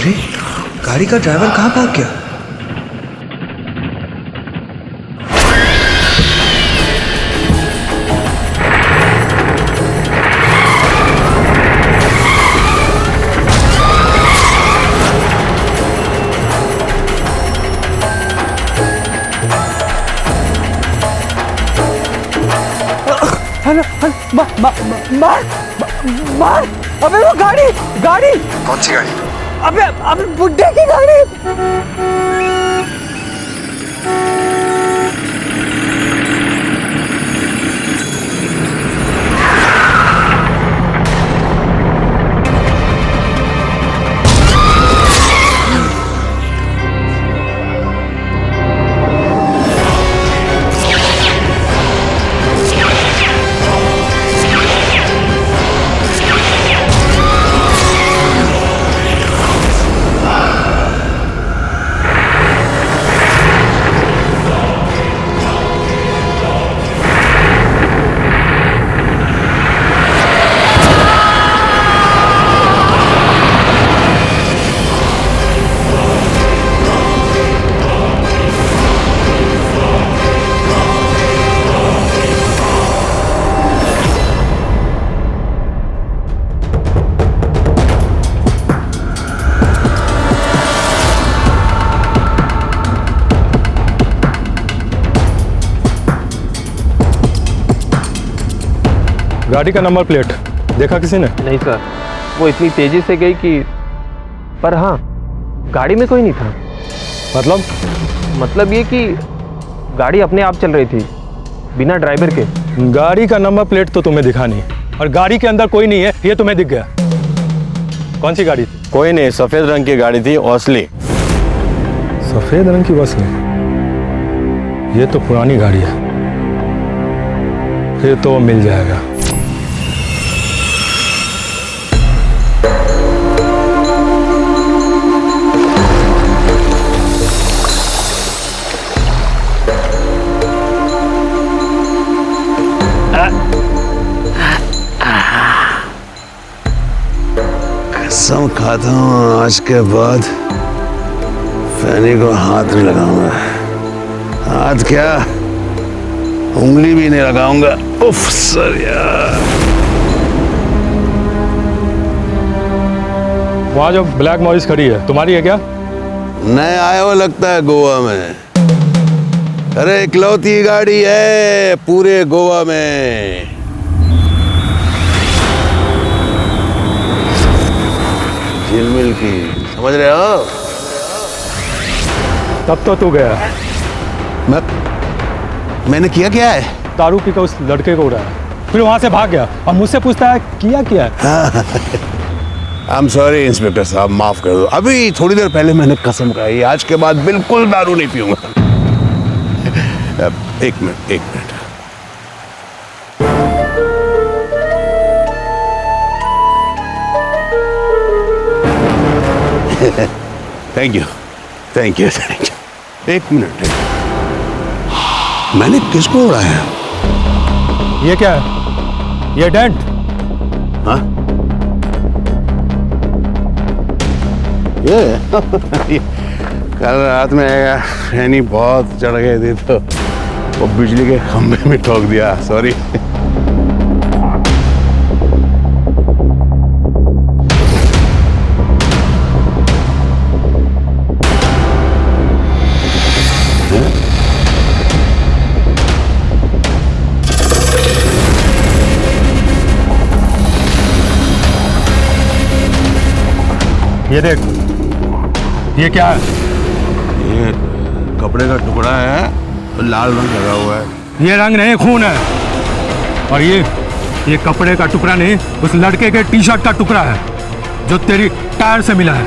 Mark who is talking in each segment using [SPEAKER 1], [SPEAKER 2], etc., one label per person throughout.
[SPEAKER 1] अरे गाड़ी का ड्राइवर कहाँ भाग गया?
[SPEAKER 2] मार! अबे वो गाड़ी!
[SPEAKER 1] कौन सी गाड़ी?
[SPEAKER 2] अबे बुड्ढे की गाड़ी!
[SPEAKER 3] गाड़ी का नंबर प्लेट देखा किसी ने?
[SPEAKER 4] नहीं सर, वो इतनी तेजी से गई कि, पर हाँ, गाड़ी में कोई नहीं था। मतलब ये कि गाड़ी अपने आप चल रही थी बिना ड्राइवर के।
[SPEAKER 3] गाड़ी का नंबर प्लेट तो तुम्हें दिखा नहीं, और गाड़ी के अंदर कोई नहीं है ये तुम्हें दिख गया। कौन सी गाड़ी थी?
[SPEAKER 5] कोई नहीं, सफेद रंग की गाड़ी थी, ओसली।
[SPEAKER 3] सफेद रंग की बस नहीं, ये तो पुरानी गाड़ी है। फिर तो मिल जाएगा।
[SPEAKER 6] कसम खाता हूँ आज के बाद फैनी को हाथ नहीं लगाऊंगा। हाथ क्या, उंगली भी नहीं लगाऊंगा। उफ सर यार।
[SPEAKER 3] वहाँ जो ब्लैक मॉरिस खड़ी है तुम्हारी है क्या?
[SPEAKER 6] नए आया हुआ लगता है गोवा में। अरे इकलौती गाड़ी है पूरे गोवा में। झिलमिल की, समझ रहे हो?
[SPEAKER 3] तब तो तू गया।
[SPEAKER 6] मैंने किया क्या है?
[SPEAKER 3] दारू पी कर उस लड़के को उड़ाया, फिर वहां से भाग गया और मुझसे पूछता है किया क्या है?
[SPEAKER 6] आई एम सॉरी इंस्पेक्टर साहब, माफ कर दो। अभी थोड़ी देर पहले मैंने कसम खाई, आज के बाद बिल्कुल दारू नहीं पीऊंगा। एक मिनट। Thank you. एक मिनट। मैंने किसको उड़ाया?
[SPEAKER 3] ये क्या है? ये डेंट?
[SPEAKER 6] हाँ? ये कल रात में फैनी बहुत चढ़ गई थी तो वो बिजली के खंभे में ठोक दिया। सॉरी।
[SPEAKER 3] ये देख, ये क्या है?
[SPEAKER 6] ये कपड़े का टुकड़ा है, लाल रंग लगा हुआ है।
[SPEAKER 3] ये रंग नहीं, खून है। और ये कपड़े का टुकड़ा नहीं, उस लड़के के टी शर्ट का टुकड़ा है जो तेरी टायर से मिला है।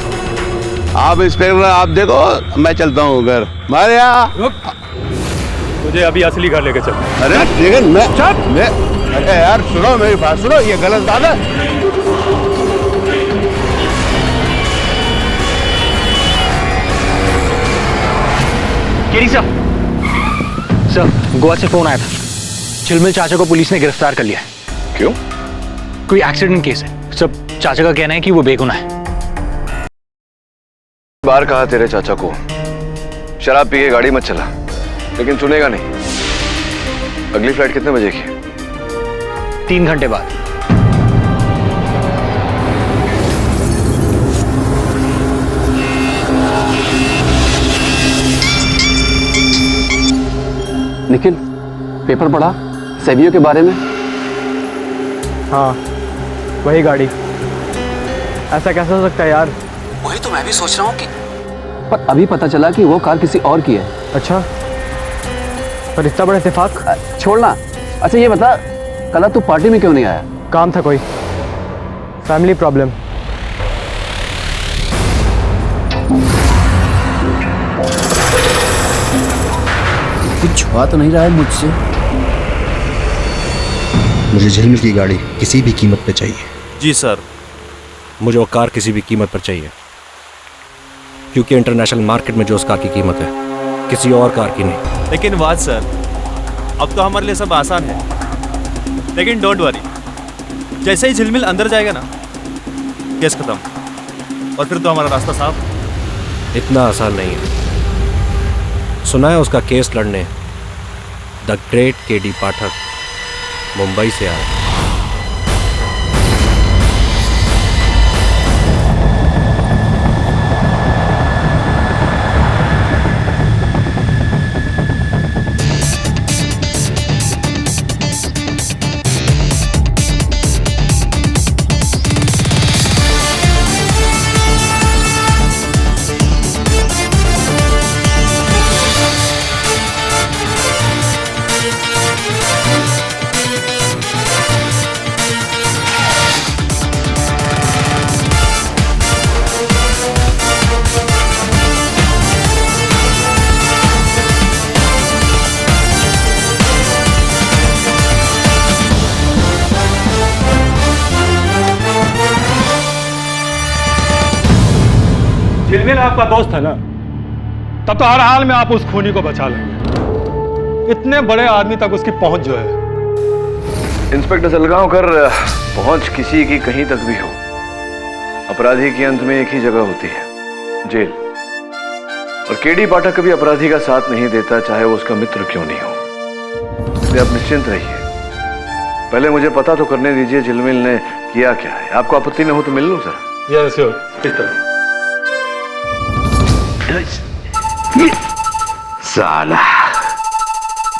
[SPEAKER 6] आप इंस्पेक्टर आप देखो, मैं चलता हूँ घर। मारिया,
[SPEAKER 3] तुझे अभी असली घर लेके चल।
[SPEAKER 6] अरे लेकिन मैं अरे यार सुनो मेरी बात सुनो, ये गलत बात है।
[SPEAKER 7] केरी सर, गोवा से फोन आया था। झिलमिल चाचा को पुलिस ने गिरफ्तार कर लिया है।
[SPEAKER 5] क्यों?
[SPEAKER 7] कोई एक्सीडेंट केस है। सब चाचा का कहना है कि वो बेगुनाह है।
[SPEAKER 1] बार कहा तेरे चाचा को शराब पी के गाड़ी मत चला, लेकिन सुनेगा नहीं। अगली फ्लाइट कितने बजे की है?
[SPEAKER 7] 3 घंटे बाद।
[SPEAKER 8] निखिल, पेपर पढ़ा सेवियो के बारे में?
[SPEAKER 2] हाँ, वही गाड़ी। ऐसा कैसे हो सकता है यार?
[SPEAKER 8] वही तो मैं भी सोच रहा हूँ कि पर अभी पता चला कि वो कार किसी और की है।
[SPEAKER 2] अच्छा, पर इतना बड़ा इत्तेफाक?
[SPEAKER 8] छोड़ना। अच्छा ये बता, कल तू पार्टी में क्यों नहीं आया?
[SPEAKER 2] काम था कोई, फैमिली प्रॉब्लम।
[SPEAKER 9] कुछ छुपा तो नहीं रहा है मुझसे?
[SPEAKER 1] मुझे झिलमिल की गाड़ी किसी भी कीमत पे चाहिए।
[SPEAKER 10] जी सर, मुझे वो कार किसी भी कीमत पर चाहिए, क्योंकि इंटरनेशनल मार्केट में जो उस कार की कीमत है किसी और कार की नहीं।
[SPEAKER 11] लेकिन वाद सर, अब तो हमारे लिए सब आसान है, लेकिन डोंट वरी, जैसे ही झिलमिल अंदर जाएगा ना, केस खत्म, और फिर तो हमारा रास्ता साफ।
[SPEAKER 10] इतना आसान नहीं है। सुना है उसका केस लड़ने द ग्रेट केडी पाठक मुंबई से आया।
[SPEAKER 3] झिलमिल आपका दोस्त है ना, तब तो हर हाल में आप उस खूनी को बचा लेंगे। इतने बड़े आदमी तक उसकी पहुंच जो है।
[SPEAKER 1] इंस्पेक्टर सलगांवकर, पहुंच किसी की कहीं तक भी हो, अपराधी के अंत में एक ही जगह होती है, जेल। और केडी पाठक कभी अपराधी का साथ नहीं देता, चाहे वो उसका मित्र क्यों नहीं हो। इसलिए आप निश्चिंत रहिए। पहले मुझे पता तो करने दीजिए झिलमिल ने किया क्या है। आपको आपत्ति न हो तो मिल लूं सर?
[SPEAKER 3] यस श्योर, किस तरह?
[SPEAKER 6] साला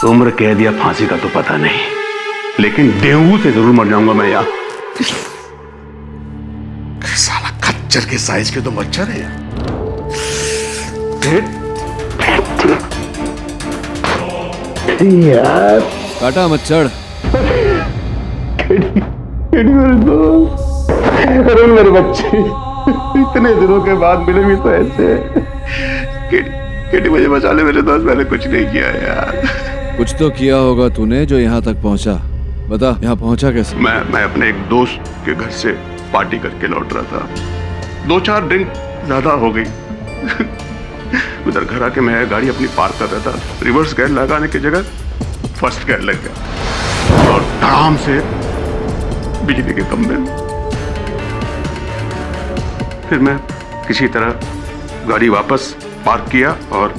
[SPEAKER 6] उम्र कह दिया, फांसी का तो पता नहीं, लेकिन डेंगू से जरूर मर जाऊंगा मैं यार। साला खच्चर के साइज के तो मच्छर है यार।
[SPEAKER 9] काटा मच्छर।
[SPEAKER 6] अरे मेरे बच्चे, इतने दिनों के बाद मिले भी तो ऐसे। केडी मुझे बचा ले मेरे दोस्त, मैंने कुछ नहीं किया यार।
[SPEAKER 9] कुछ तो किया होगा तूने जो यहाँ तक पहुँचा। बता, यहाँ पहुँचा कैसे?
[SPEAKER 6] मैं अपने एक दोस्त के घर से पार्टी करके लौट रहा था। 2-4 ड्रिंक ज्यादा हो गई। उधर घर आके मैं गाड़ी अपनी पार्क कर रहा था, रिवर्स गियर लगाने की जगह फर्स्ट गियर लग गया और धड़ाम से बिजली के खंभे। फिर मैं किसी तरह गाड़ी वापस पार्क किया और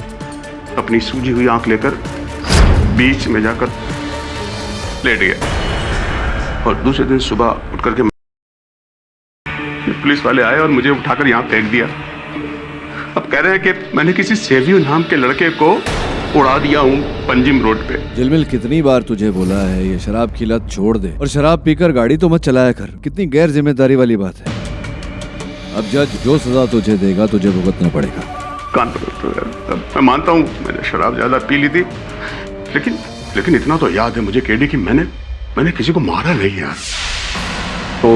[SPEAKER 6] अपनी सूजी हुई आंख लेकर बीच में जाकर लेट गया। और दूसरे दिन सुबह उठ करके पुलिस वाले आए और मुझे उठाकर यहाँ फेंक दिया। अब कह रहे हैं कि मैंने किसी सेवियो नाम के लड़के को उड़ा दिया हूँ पंजिम रोड पे।
[SPEAKER 9] झिलमिल, कितनी बार तुझे बोला है ये शराब की लत छोड़ दे और शराब पीकर गाड़ी तो मत चलाया कर। कितनी गैर जिम्मेदारी वाली बात है। अब जज जो सजा तुझे देगा तुझे भुगतना पड़ेगा।
[SPEAKER 6] कान पकड़। मैं मानता हूँ मैंने शराब ज्यादा पी ली थी, लेकिन इतना तो याद है मुझे केडी कि मैंने किसी को मारा नहीं यार।
[SPEAKER 5] तो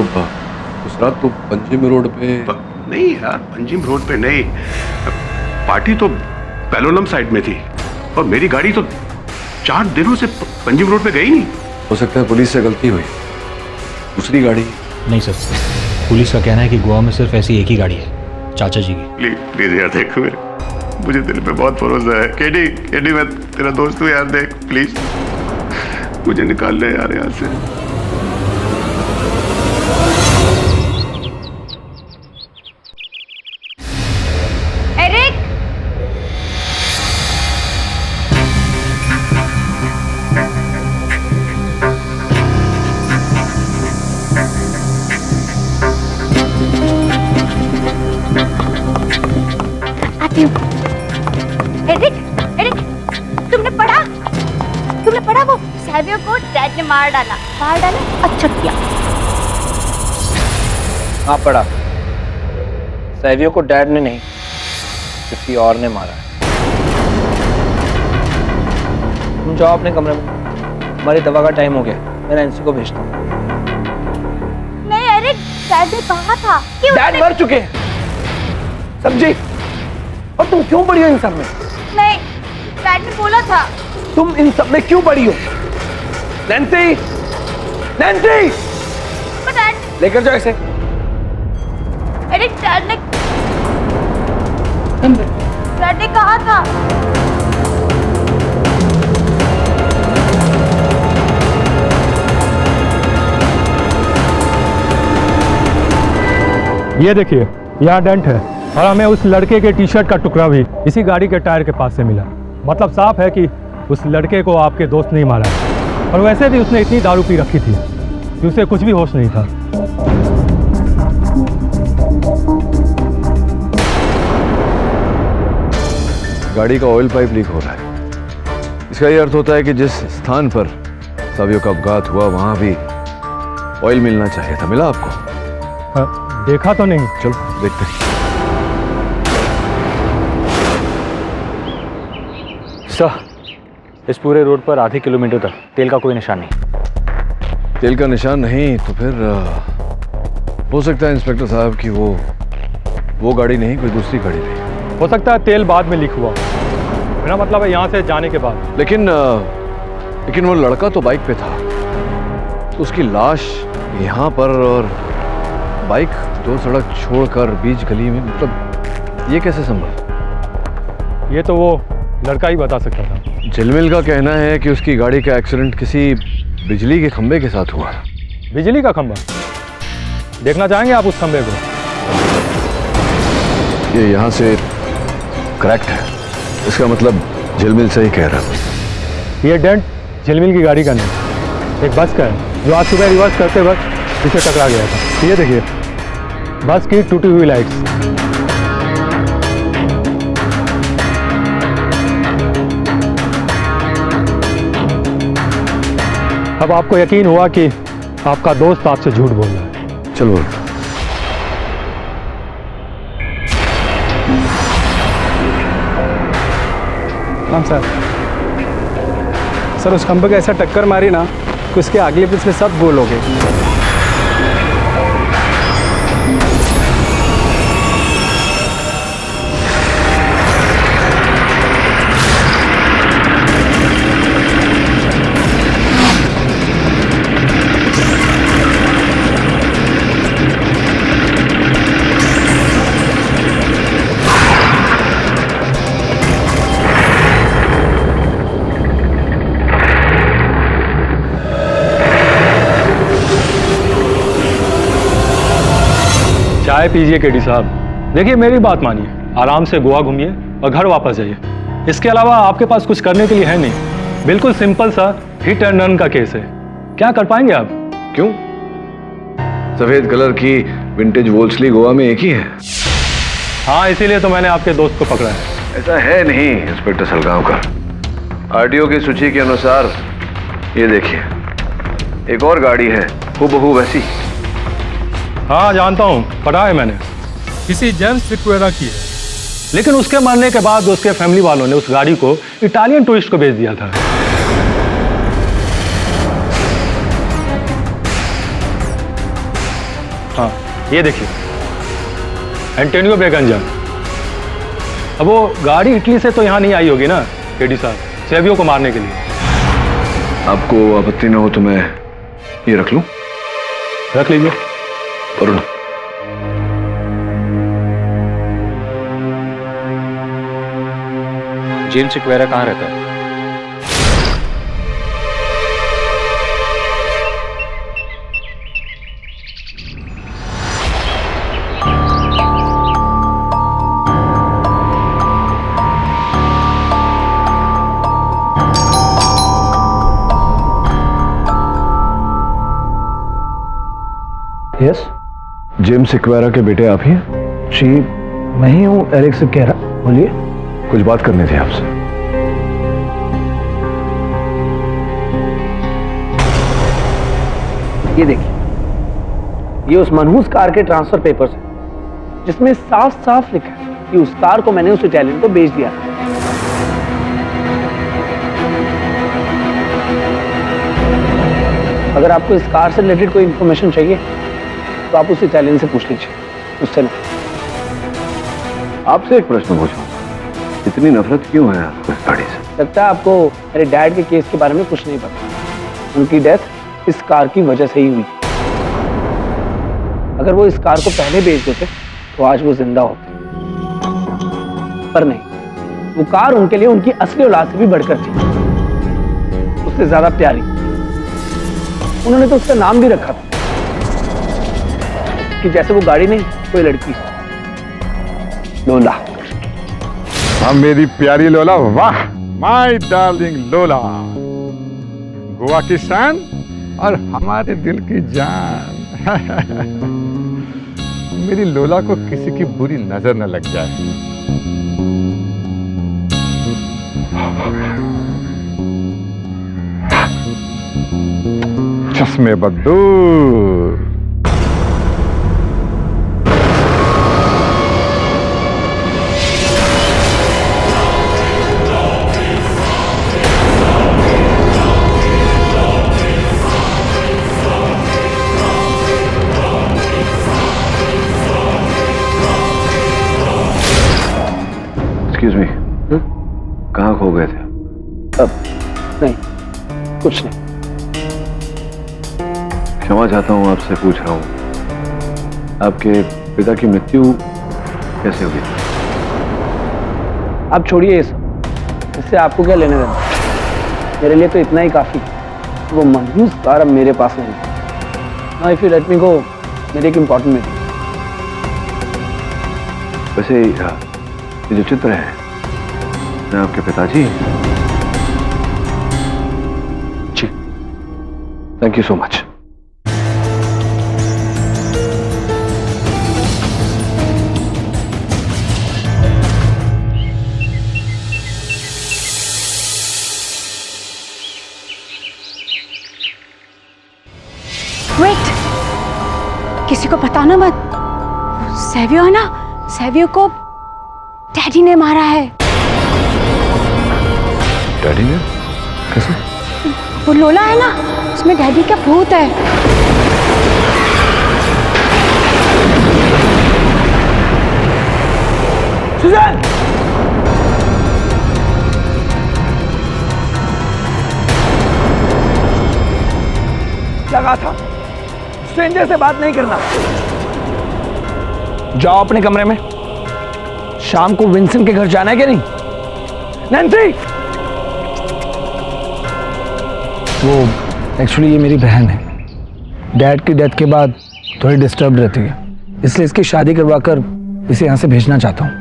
[SPEAKER 5] उस रात तो पंजिम रोड पे?
[SPEAKER 6] नहीं यार, पंजिम रोड पे नहीं, पार्टी तो पैलोलम साइड में थी और मेरी गाड़ी तो 4 दिनों से पंजिम रोड पे गई नहीं।
[SPEAKER 5] हो सकता है पुलिस से गलती हुई, दूसरी गाड़ी?
[SPEAKER 7] नहीं सर, पुलिस का कहना है कि गोवा में सिर्फ ऐसी एक ही गाड़ी है, चाचा जी की।
[SPEAKER 6] प्लीज यार देख, मुझे दिल पे बहुत भरोसा है। केडी मैं तेरा दोस्त हूँ यार, देख प्लीज मुझे निकाल ले यार यहाँ से।
[SPEAKER 12] बताती हूँ। एरिक, एरिक, तुमने पढ़ा वो सैवियो को डैड ने मार डाला। अच्छा किया।
[SPEAKER 7] हाँ पढ़ा। सैवियो को डैड ने नहीं, किसी और ने मारा है। तुम जाओ अपने कमरे में, हमारी दवा का टाइम हो गया। मैं नैन्सी को भेजता हूँ।
[SPEAKER 12] नहीं एरिक, डैड ने कहा था कि
[SPEAKER 7] डैड मर चुके हैं, समझी? और तुम क्यों पड़ी हो इन सब में?
[SPEAKER 12] नहीं, डैड ने बोला था।
[SPEAKER 7] तुम इन सब में क्यों पड़ी हो? नैन्सी, नैन्सी, लेकर जाओ इसे।
[SPEAKER 12] एरिक, डैड ने कहा था।
[SPEAKER 3] ये देखिए, यहाँ डेंट है और हमें उस लड़के के टी शर्ट का टुकड़ा भी इसी गाड़ी के टायर के पास से मिला। मतलब साफ है कि उस लड़के को आपके दोस्त नहीं मारा है। और वैसे भी उसने इतनी दारू पी रखी थी कि उसे कुछ भी होश नहीं था।
[SPEAKER 1] गाड़ी का ऑयल पाइप लीक हो रहा है। इसका ये अर्थ होता है कि जिस स्थान पर सैवियो का अपघात हुआ वहां भी ऑयल मिलना चाहिए था। मिला आपको?
[SPEAKER 3] हाँ, देखा तो नहीं।
[SPEAKER 1] चलो देखते हैं।
[SPEAKER 7] सर, इस पूरे रोड पर आधे किलोमीटर तक तेल का कोई निशान नहीं।
[SPEAKER 1] तेल का निशान नहीं तो फिर हो सकता है इंस्पेक्टर साहब कि वो गाड़ी नहीं, कोई दूसरी गाड़ी थी।
[SPEAKER 3] हो सकता है तेल बाद में लीक हुआ। मेरा मतलब है यहाँ से जाने के बाद।
[SPEAKER 1] लेकिन वो लड़का तो बाइक पे था, तो उसकी लाश यहाँ पर और बाइक दो सड़क छोड़कर बीच गली में, मतलब ये कैसे संभव?
[SPEAKER 3] ये तो वो लड़का ही बता सकता था।
[SPEAKER 1] झिलमिल का कहना है कि उसकी गाड़ी का एक्सीडेंट किसी बिजली के खंभे के साथ हुआ।
[SPEAKER 3] बिजली का खंभा? देखना चाहेंगे आप उस खंभे को?
[SPEAKER 1] ये यहाँ से करेक्ट है। इसका मतलब झिलमिल सही कह रहा है।
[SPEAKER 3] ये डेंट झिलमिल की गाड़ी का नहीं, एक बस का है जो आज सुबह रिवर्स करते वक्त इसे टकरा गया था। ये देखिए, बस की टूटी हुई लाइट्स। अब आपको यकीन हुआ कि आपका दोस्त आपसे झूठ बोल रहा है।
[SPEAKER 1] चलो
[SPEAKER 2] सर उस खंभे को ऐसा टक्कर मारी ना कि उसके अगले पिछले सब गोल हो गए।
[SPEAKER 3] चाय पीजिए केडी साहब। देखिए मेरी बात मानिए, आराम से गोवा घूमिए और घर वापस जाइए। इसके अलावा आपके पास कुछ करने के लिए है नहीं। बिल्कुल सिंपल सा हिट एंड रन का केस है। क्या कर पाएंगे आप?
[SPEAKER 1] क्यों? सफेद कलर की विंटेज वोल्सली गोवा में एक ही है।
[SPEAKER 3] हाँ, इसीलिए तो मैंने आपके दोस्त को पकड़ा है।
[SPEAKER 1] ऐसा है नहीं इंस्पेक्टर सलगांवकर। आरटीओ की सूची के अनुसार ये देखिए, एक और गाड़ी है हूबहू वैसी।
[SPEAKER 3] हाँ जानता हूँ, पढ़ा है मैंने। किसी जेम्स सिक्वेरा की है, लेकिन उसके मरने के बाद उसके फैमिली वालों ने उस गाड़ी को इटालियन टूरिस्ट को बेच दिया था। हाँ ये देखिए, एंटोनियो बेगंजा। अब वो गाड़ी इटली से तो यहाँ नहीं आई होगी ना केडी साहब, सैवियो को मारने के लिए।
[SPEAKER 1] आपको आपत्ति न हो तो मैं ये रख लूं?
[SPEAKER 3] रख लीजिए।
[SPEAKER 1] अरुण,
[SPEAKER 7] जेम्स सिक्वेरा कहाँ रहता है?
[SPEAKER 1] यस, जेम्स सिक्वेरा के बेटे आप ही हैं?
[SPEAKER 2] जी मैं ही हूँ, एरिक सिक्वेरा।
[SPEAKER 8] बोलिए।
[SPEAKER 1] कुछ बात करनी थी आपसे।
[SPEAKER 8] ये देखिए, ये उस मनहूस कार के ट्रांसफर पेपर्स हैं, जिसमें साफ साफ लिखा है कि उस कार को मैंने उस इटालियन को बेच दिया। अगर आपको इस कार से रिलेटेड कोई इंफॉर्मेशन चाहिए तो आप उस इटालियन से पूछ लीजिए, उससे नहीं।
[SPEAKER 1] आपसे एक प्रश्न पूछूं, इतनी नफरत क्यों है आपको इस गाड़ी से?
[SPEAKER 8] लगता है आपको मेरे डैड के केस के बारे में कुछ नहीं पता। उनकी डेथ इस कार की वजह से ही हुई। अगर वो इस कार को पहले बेच देते तो आज वो जिंदा होते, पर नहीं, वो कार उनके लिए उनकी असली औलाद से भी बढ़कर थी, उससे ज्यादा प्यारी। उन्होंने तो उसका नाम भी रखा था कि जैसे वो गाड़ी नहीं, कोई लड़की, लोला।
[SPEAKER 13] हाँ मेरी प्यारी लोला, वाह माय डार्लिंग लोला, गोवा की शान और हमारे दिल की जान। मेरी लोला को किसी की बुरी नजर न लग जाए। चश्मे बदूर।
[SPEAKER 1] एक्सक्यूज मी, कहाँ खो गए थे?
[SPEAKER 8] अब नहीं, कुछ नहीं।
[SPEAKER 1] क्षमा चाहता हूँ, आपसे पूछ रहा हूँ, आपके पिता की मृत्यु कैसे हुई?
[SPEAKER 8] आप छोड़िए ये सब, इससे आपको क्या लेने देना। मेरे लिए तो इतना ही काफी। वो मनहूस कार अब मेरे पास नहीं। Now if you let me go, मेरी एक इंपॉर्टेंट मीटिंग।
[SPEAKER 1] वैसे ये जो चित्र है, मैं आपके पिताजी? जी, thank you so much.
[SPEAKER 12] Wait, किसी को बताना मत। सैवियो है ना, सैवियो को डैडी ने मारा है।
[SPEAKER 13] डैडी ने? कैसे?
[SPEAKER 12] वो लोला है ना, उसमें डैडी का भूत है।
[SPEAKER 8] सुजैन! लगा था, स्ट्रेंजर से बात नहीं करना। जाओ अपने कमरे में। शाम को विंसेंट के घर जाना है क्या नहीं? नैन्सी! वो एक्चुअली ये मेरी बहन है। डैड की डेथ के बाद थोड़ी डिस्टर्ब रहती है, इसलिए इसकी शादी करवाकर इसे यहाँ से भेजना चाहता हूँ।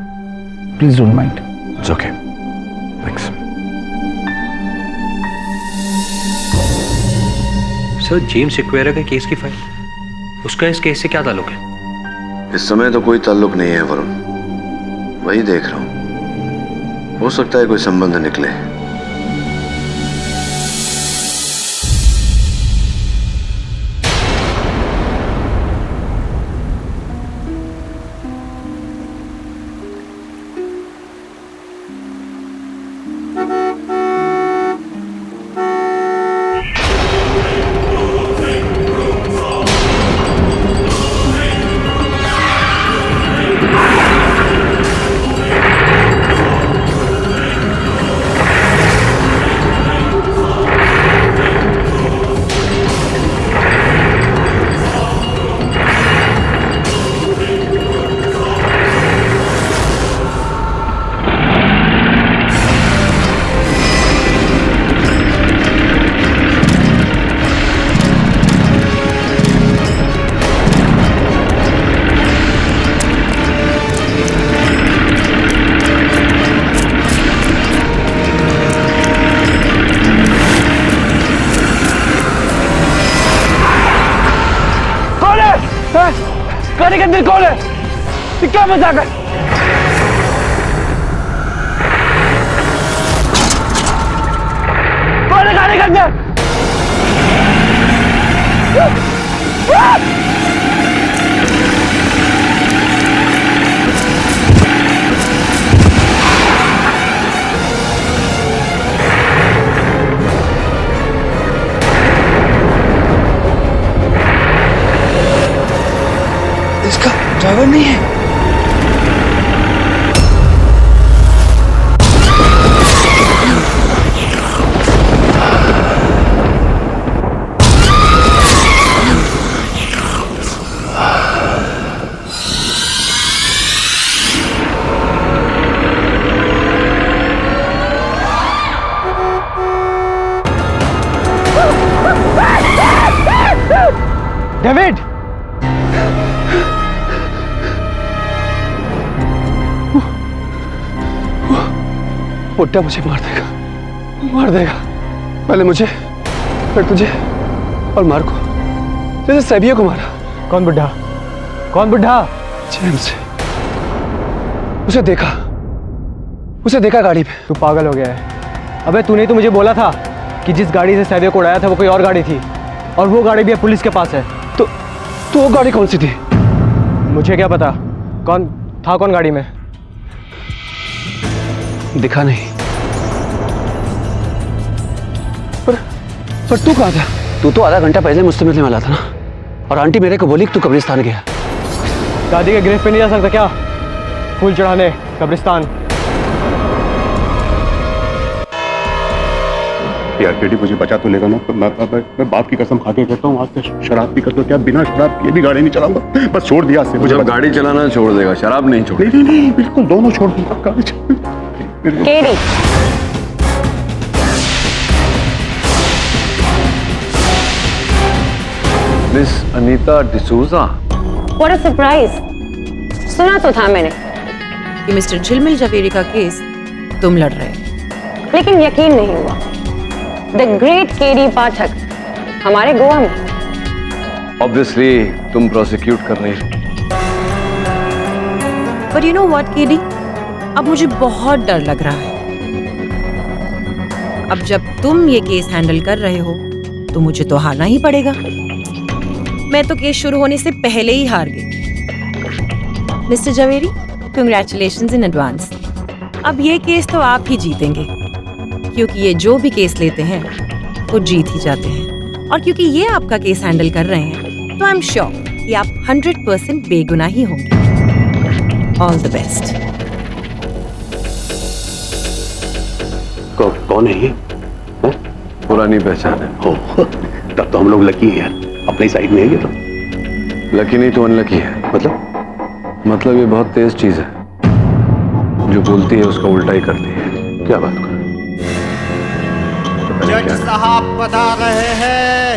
[SPEAKER 8] Please don't mind.
[SPEAKER 1] It's okay, thanks.
[SPEAKER 10] Sir, James एक्वेरा के केस की फाइल, उसका इस केस से क्या ताल्लुक है?
[SPEAKER 1] इस समय तो कोई ताल्लुक नहीं है वरुण, वही देख रहा हूं। हो सकता है कोई संबंध निकले।
[SPEAKER 8] गाड़ी के अंदर कौन है? क्या मजाक है? मैंने गाड़ी कर दिया।
[SPEAKER 6] इसका ड्राइवर नहीं है।
[SPEAKER 2] डेविड,
[SPEAKER 8] बुड्ढा मुझे मार देगा। पहले मुझे, फिर तुझे और मार्को, जैसे सैबिया को मारा।
[SPEAKER 2] कौन बुड्ढा? कौन बुड्ढा?
[SPEAKER 8] जेम्स, उसे देखा गाड़ी में।
[SPEAKER 2] तू पागल हो गया है। अबे तूने तो मुझे बोला था कि जिस गाड़ी से सैबिया को उड़ाया था वो कोई और गाड़ी थी, और वो गाड़ी भी अब पुलिस के पास है।
[SPEAKER 8] तो वो गाड़ी कौन सी थी?
[SPEAKER 2] मुझे क्या पता कौन था, कौन गाड़ी में।
[SPEAKER 8] दिखा नहीं। पर तू कहाँ था? तू तो आधा घंटा पहले मुझसे मिलने वाला था ना, और आंटी मेरे को बोली कि तू कब्रिस्तान गया।
[SPEAKER 2] दादी के ग्रेव पे नहीं जा सकता क्या? फूल चढ़ाने कब्रिस्तान।
[SPEAKER 13] यार केडी, मुझे बचा तो लेगा ना? तो मैं बाप की कसम खा के कहता हूँ, आज से शराब पीकर तो क्या, बिना शराब पिए भी गाड़ी नहीं चलाऊंगा। बस छोड़ दिया से मुझे।
[SPEAKER 1] गाड़ी चलाना छोड़ देगा, शराब नहीं छोड़।
[SPEAKER 13] नहीं, बिल्कुल दोनों छोड़ दूंगा। गाड़ी
[SPEAKER 12] KD,
[SPEAKER 1] miss Anita D'Souza.
[SPEAKER 12] What a surprise. सुना तो था मैंने
[SPEAKER 14] कि मिस्टर झिलमिल जवेरी का केस तुम लड़ रहे हो,
[SPEAKER 12] लेकिन यकीन नहीं हुआ। द ग्रेट केडी पाठक हमारे गोवा में।
[SPEAKER 1] ऑब्वियसली तुम प्रोसिक्यूट कर रही हो।
[SPEAKER 14] पर यू नो व्हाट केडी, अब मुझे बहुत डर लग रहा है। अब जब तुम ये केस हैंडल कर रहे हो तो मुझे तो हारना ही पड़ेगा। मैं तो केस शुरू होने से पहले ही हार गई। Mister Javeri, congratulations in advance. अब ये केस तो आप ही जीतेंगे, क्योंकि ये जो भी केस लेते हैं वो जीत ही जाते हैं। और क्योंकि ये आपका केस हैंडल कर रहे हैं तो आई एम श्योर कि आप 100% बेगुनाह ही होंगे। All the best.
[SPEAKER 8] कौन है ये?
[SPEAKER 1] पुरानी पहचान है।
[SPEAKER 8] तब तो हम लोग लकी हैं यार, अपनी साइड में है ये तो।
[SPEAKER 1] लकी नहीं तो अनलकी है। मतलब ये बहुत तेज चीज है, जो बोलती है उसका उल्टा ही करती है।
[SPEAKER 8] क्या बात कर?
[SPEAKER 15] जज साहब बता रहे हैं।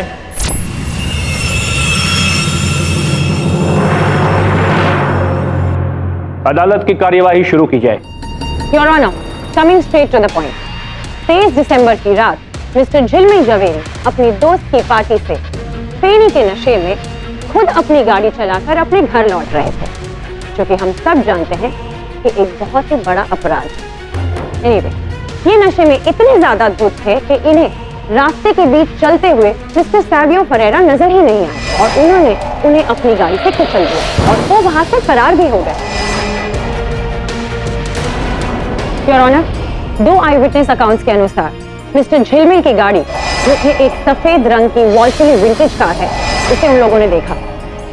[SPEAKER 10] अदालत की कार्यवाही शुरू की जाए।
[SPEAKER 12] Your honour, coming straight to the point. 23 दिसंबर की रात मिस्टर झिलमिल जवेरी अपनी दोस्त की पार्टी से फेनी के नशे में खुद अपनी गाड़ी चलाकर अपने घर लौट रहे थे, जो कि हम सब जानते हैं कि एक बहुत ही बड़ा अपराध है। एनीवे, ये नशे में इतने ज्यादा धुत थे कि इन्हें रास्ते के बीच चलते हुए मिस्टर सैबियो फरेरा नजर ही नहीं आए, और उन्होंने उन्हें अपनी गाड़ी से कुचल दिया और वो वहां से फरार भी हो गए। Your honour, 2 eye witness accounts के अनुसार मिस्टर झिलमिल की गाड़ी, जो कि एक सफेद रंग की वॉल्सली विंटेज कार है, उसे उन लोगों ने देखा।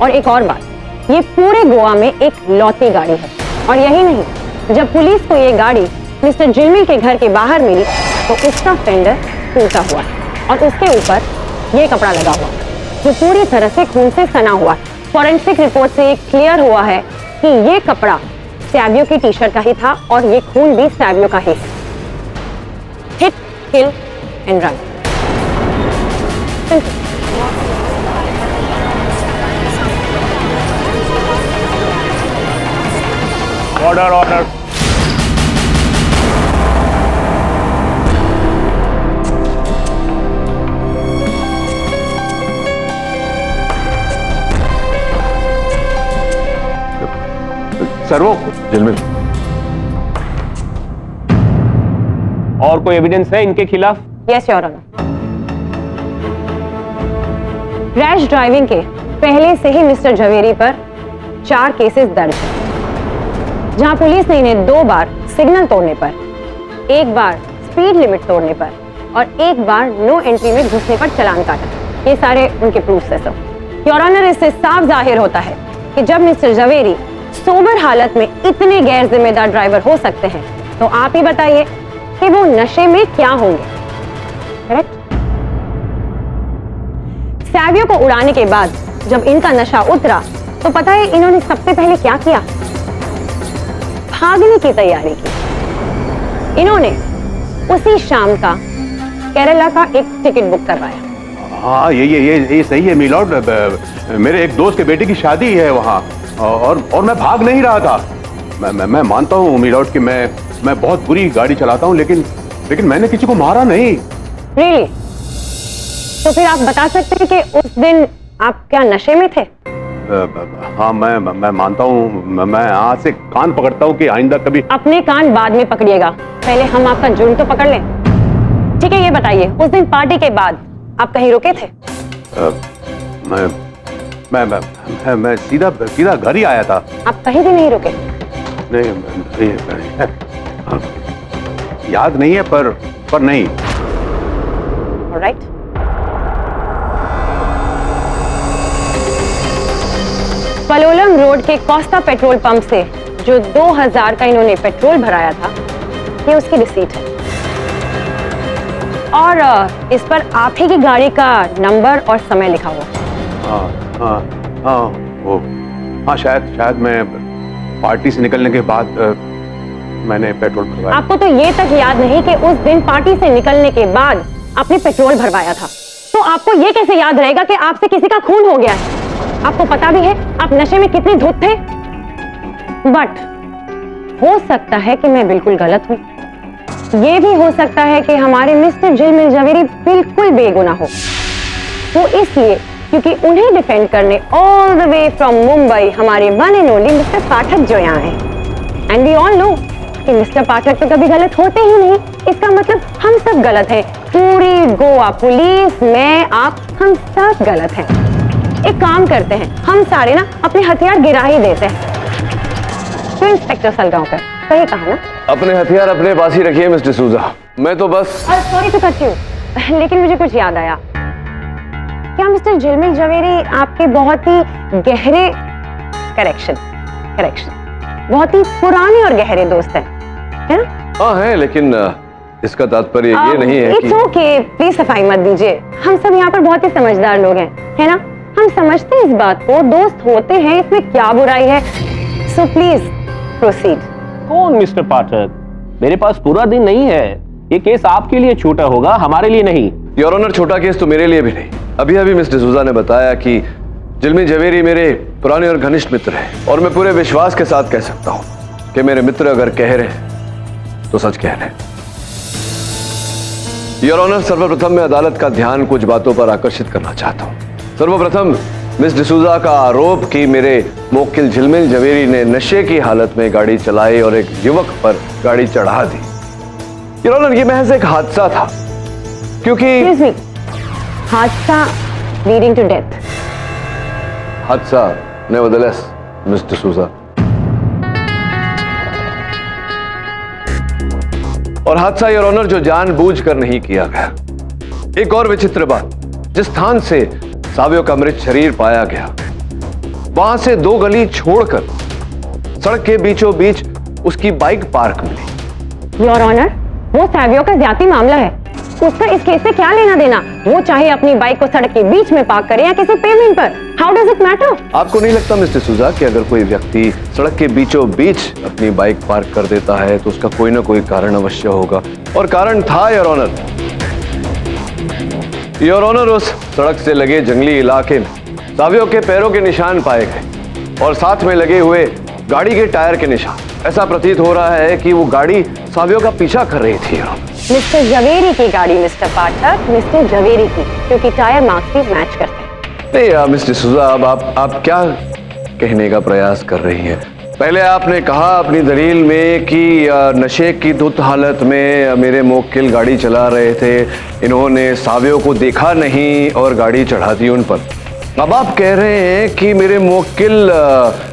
[SPEAKER 12] और एक और बात, ये पूरे गोवा में एक लौती गाड़ी है। और यही नहीं, जब पुलिस को ये गाड़ी मिस्टर झिलमिल के घर के बाहर मिली तो उसका फेंडर टूटा हुआ है और उसके ऊपर ये कपड़ा लगा हुआ जो पूरी तरह से खून से सना हुआ। फॉरेंसिक रिपोर्ट से ये क्लियर हुआ है कि ये कपड़ा सैबियो की टी-शर्ट का ही था और ये खून भी सैबियो का ही है। Hit, kill and run.
[SPEAKER 10] Order order.
[SPEAKER 4] सर्वो,
[SPEAKER 1] झिलमिल,
[SPEAKER 4] और कोई एविडेंस है इनके खिलाफ?
[SPEAKER 12] Yes your honour. Rash driving के पहले से ही मिस्टर झवेरी पर 4 केसेस दर्ज हैं, जहां पुलिस ने इन्हें 2 बार सिग्नल तोड़ने पर, 1 बार स्पीड लिमिट तोड़ने पर और 1 बार नो एंट्री में घुसने पर चालान काटा। ये सारे उनके प्रूफ है सब। योर ऑनर, इससे साफ जाहिर होता है कि जब मिस्टर झवेरी सोबर हालत में इतने गैर जिम्मेदार ड्राइवर हो सकते हैं, तो आप ही बताइए कि वो नशे में क्या होंगे। करेक्ट? सैवियो को उड़ाने के बाद जब इनका नशा उतरा तो पता है इन्होंने सबसे पहले क्या किया? भागने की तैयारी की। इन्होंने उसी शाम का केरला का एक टिकट बुक करवाया।
[SPEAKER 16] हाँ, ये सही है मिलॉर्ड। मेरे एक दोस्त के बेटे की शादी है वहाँ, और मैं भाग नहीं रहा था। मैं मानता हूँ मिलॉर्ड कि मैं बहुत बुरी गाड़ी चलाता हूँ, लेकिन मैंने किसी को मारा नहीं।
[SPEAKER 12] Really? तो फिर आप बता सकते हैं कि उस दिन आप क्या नशे में थे?
[SPEAKER 16] हाँ, मैं मानता हूँ। मैं आज से कान पकड़ता हूँ कि आइंदा कभी।
[SPEAKER 12] अपने कान बाद में पकड़िएगा, पहले हम आपका जुर्म तो पकड़ लें। ठीक है, ये बताइए उस दिन पार्टी के बाद आप कहीं रुके थे?
[SPEAKER 16] मैं सीधा घर ही आया था।
[SPEAKER 12] आप कहीं भी नहीं रुके?
[SPEAKER 16] नहीं, याद नहीं है, पर नहीं।
[SPEAKER 12] Alright. पलोलम रोड के कोस्टा पेट्रोल पंप से जो 2000 का इन्होंने पेट्रोल भराया था, ये उसकी रिसीट है। और इस पर आप ही की गाड़ी का नंबर और समय लिखा हुआ।
[SPEAKER 16] हाँ, शायद मैं पार्टी से निकलने के बाद मैंने पेट्रोल भरवाया।
[SPEAKER 12] आपको तो ये तक याद नहीं कि उस दिन पार्टी से निकलने के बाद आपने पेट्रोल भरवाया था, तो आपको ये कैसे याद रहेगा कि आपसे किसी का खून हो गया है? आपको पता भी है आप नशे में कितने धुत थे। बट हो सकता है कि मैं बिल्कुल गलत हूं। ये भी हो सकता है कि हमारे मिस्टर झिलमिल झवेरी बिल्कुल बेगुनाह हो। वो इसलिए क्योंकि उन्हें डिफेंड करने all the way from Mumbai हमारे वन एंड ओनली मिस्टर पाठक जो यहाँ हैं। एंड वी ऑल नो कि मिस्टर पाठक तो कभी गलत होते ही नहीं। इसका मतलब हम सब गलत हैं। पूरी गोवा पुलिस, मैं, आप, हम सब गलत हैं। एक काम करते हैं, हम सारे ना अपने हथियार गिरा ही देते हैं। तो इंस्पेक्टर सलगांवकर, सही कहा ना?
[SPEAKER 1] अपने हथियार अपने पास ही रखिए मिस्टर सूजा। मैं तो बस
[SPEAKER 12] सॉरी टू कट यू, लेकिन मुझे कुछ याद आया। क्या मिस्टर झिलमिल झवेरी आपके बहुत ही गहरे करेक्शन बहुत ही पुराने और गहरे दोस्त हैं, है ना?
[SPEAKER 1] हाँ है, लेकिन इसका तात्पर्य ये नहीं है कि
[SPEAKER 12] इट्स ओके, प्लीज सफाई मत दीजिए। हम सब यहाँ पर बहुत ही समझदार लोग हैं, है ना? हम समझते हैं इस बात को, दोस्त होते हैं, इसमें क्या बुराई है। So please proceed.
[SPEAKER 4] कौन मिस्टर पाठक? मेरे पास पूरा दिन नहीं है। ये केस आपके लिए छोटा होगा, हमारे लिए नहीं।
[SPEAKER 1] योर ऑनर, छोटा केस तो मेरे लिए भी नहीं। अभी मिस्टर सूजा ने बताया कि झिलमिल झवेरी मेरे पुराने और घनिष्ठ मित्र हैं, और मैं पूरे विश्वास के साथ कह सकता हूं कि मेरे मित्र अगर कह रहे हैं तो सच कह रहे हैं। योर ऑनर, सर्वप्रथम मैं अदालत का ध्यान कुछ बातों पर आकर्षित करना चाहता हूं। सर्वप्रथम मिस डिसूजा का आरोप कि मेरे मोक्किल झिलमिल झवेरी ने नशे की हालत में गाड़ी चलाई और एक युवक पर गाड़ी चढ़ा दी। योर ऑनर, ये महज एक हादसा था, क्योंकि
[SPEAKER 12] हादसा लीडिंग टू डेथ।
[SPEAKER 1] हादसा नेवरदलेस मिस डिसूजा। और हादसा योर ऑनर जो जानबूझकर नहीं किया गया। एक और विचित्र बात, जिस स्थान से सावियो का मृत शरीर पाया गया, वहां से 2 गली छोड़कर सड़क के बीचों बीच उसकी बाइक पार्क मिली।
[SPEAKER 12] योर ऑनर, वो सावियो का ज्यादा मामला है। उसका इस केस से क्या लेना देना? वो चाहे अपनी बाइक को सड़क के बीच में पार्क करे या किसी पेमेंट पर, हाउ डज इट मैटर?
[SPEAKER 1] आपको नहीं लगता मिस्टर सूजा कि अगर कोई व्यक्ति सड़क के बीचों बीच अपनी बाइक पार्क कर देता है तो उसका कोई ना कोई कारण अवश्य होगा? और कारण था योर ऑनर। योर ऑनर, उस सड़क से लगे जंगली इलाके में सावियो के पैरों के निशान पाए गए और साथ में लगे हुए गाड़ी के टायर के निशान। ऐसा प्रतीत हो रहा है कि वो गाड़ी सावियो का पीछा कर रही थी।
[SPEAKER 12] मिस्टर झवेरी की गाड़ी मिस्टर पाठक, मिस्टर झवेरी की, क्योंकि टायर मार्क्स भी मैच करते हैं।
[SPEAKER 1] नहीं यार मिस्टर सूजा, अब आप क्या कहने का प्रयास कर रही हैं? पहले आपने कहा अपनी दलील में कि नशे की धुत हालत में मेरे मोक्किल गाड़ी चला रहे थे, इन्होंने सावियो को देखा नहीं और गाड़ी चढ़ा दी उन पर। अब आप कह रहे हैं कि मेरे मुवक्किल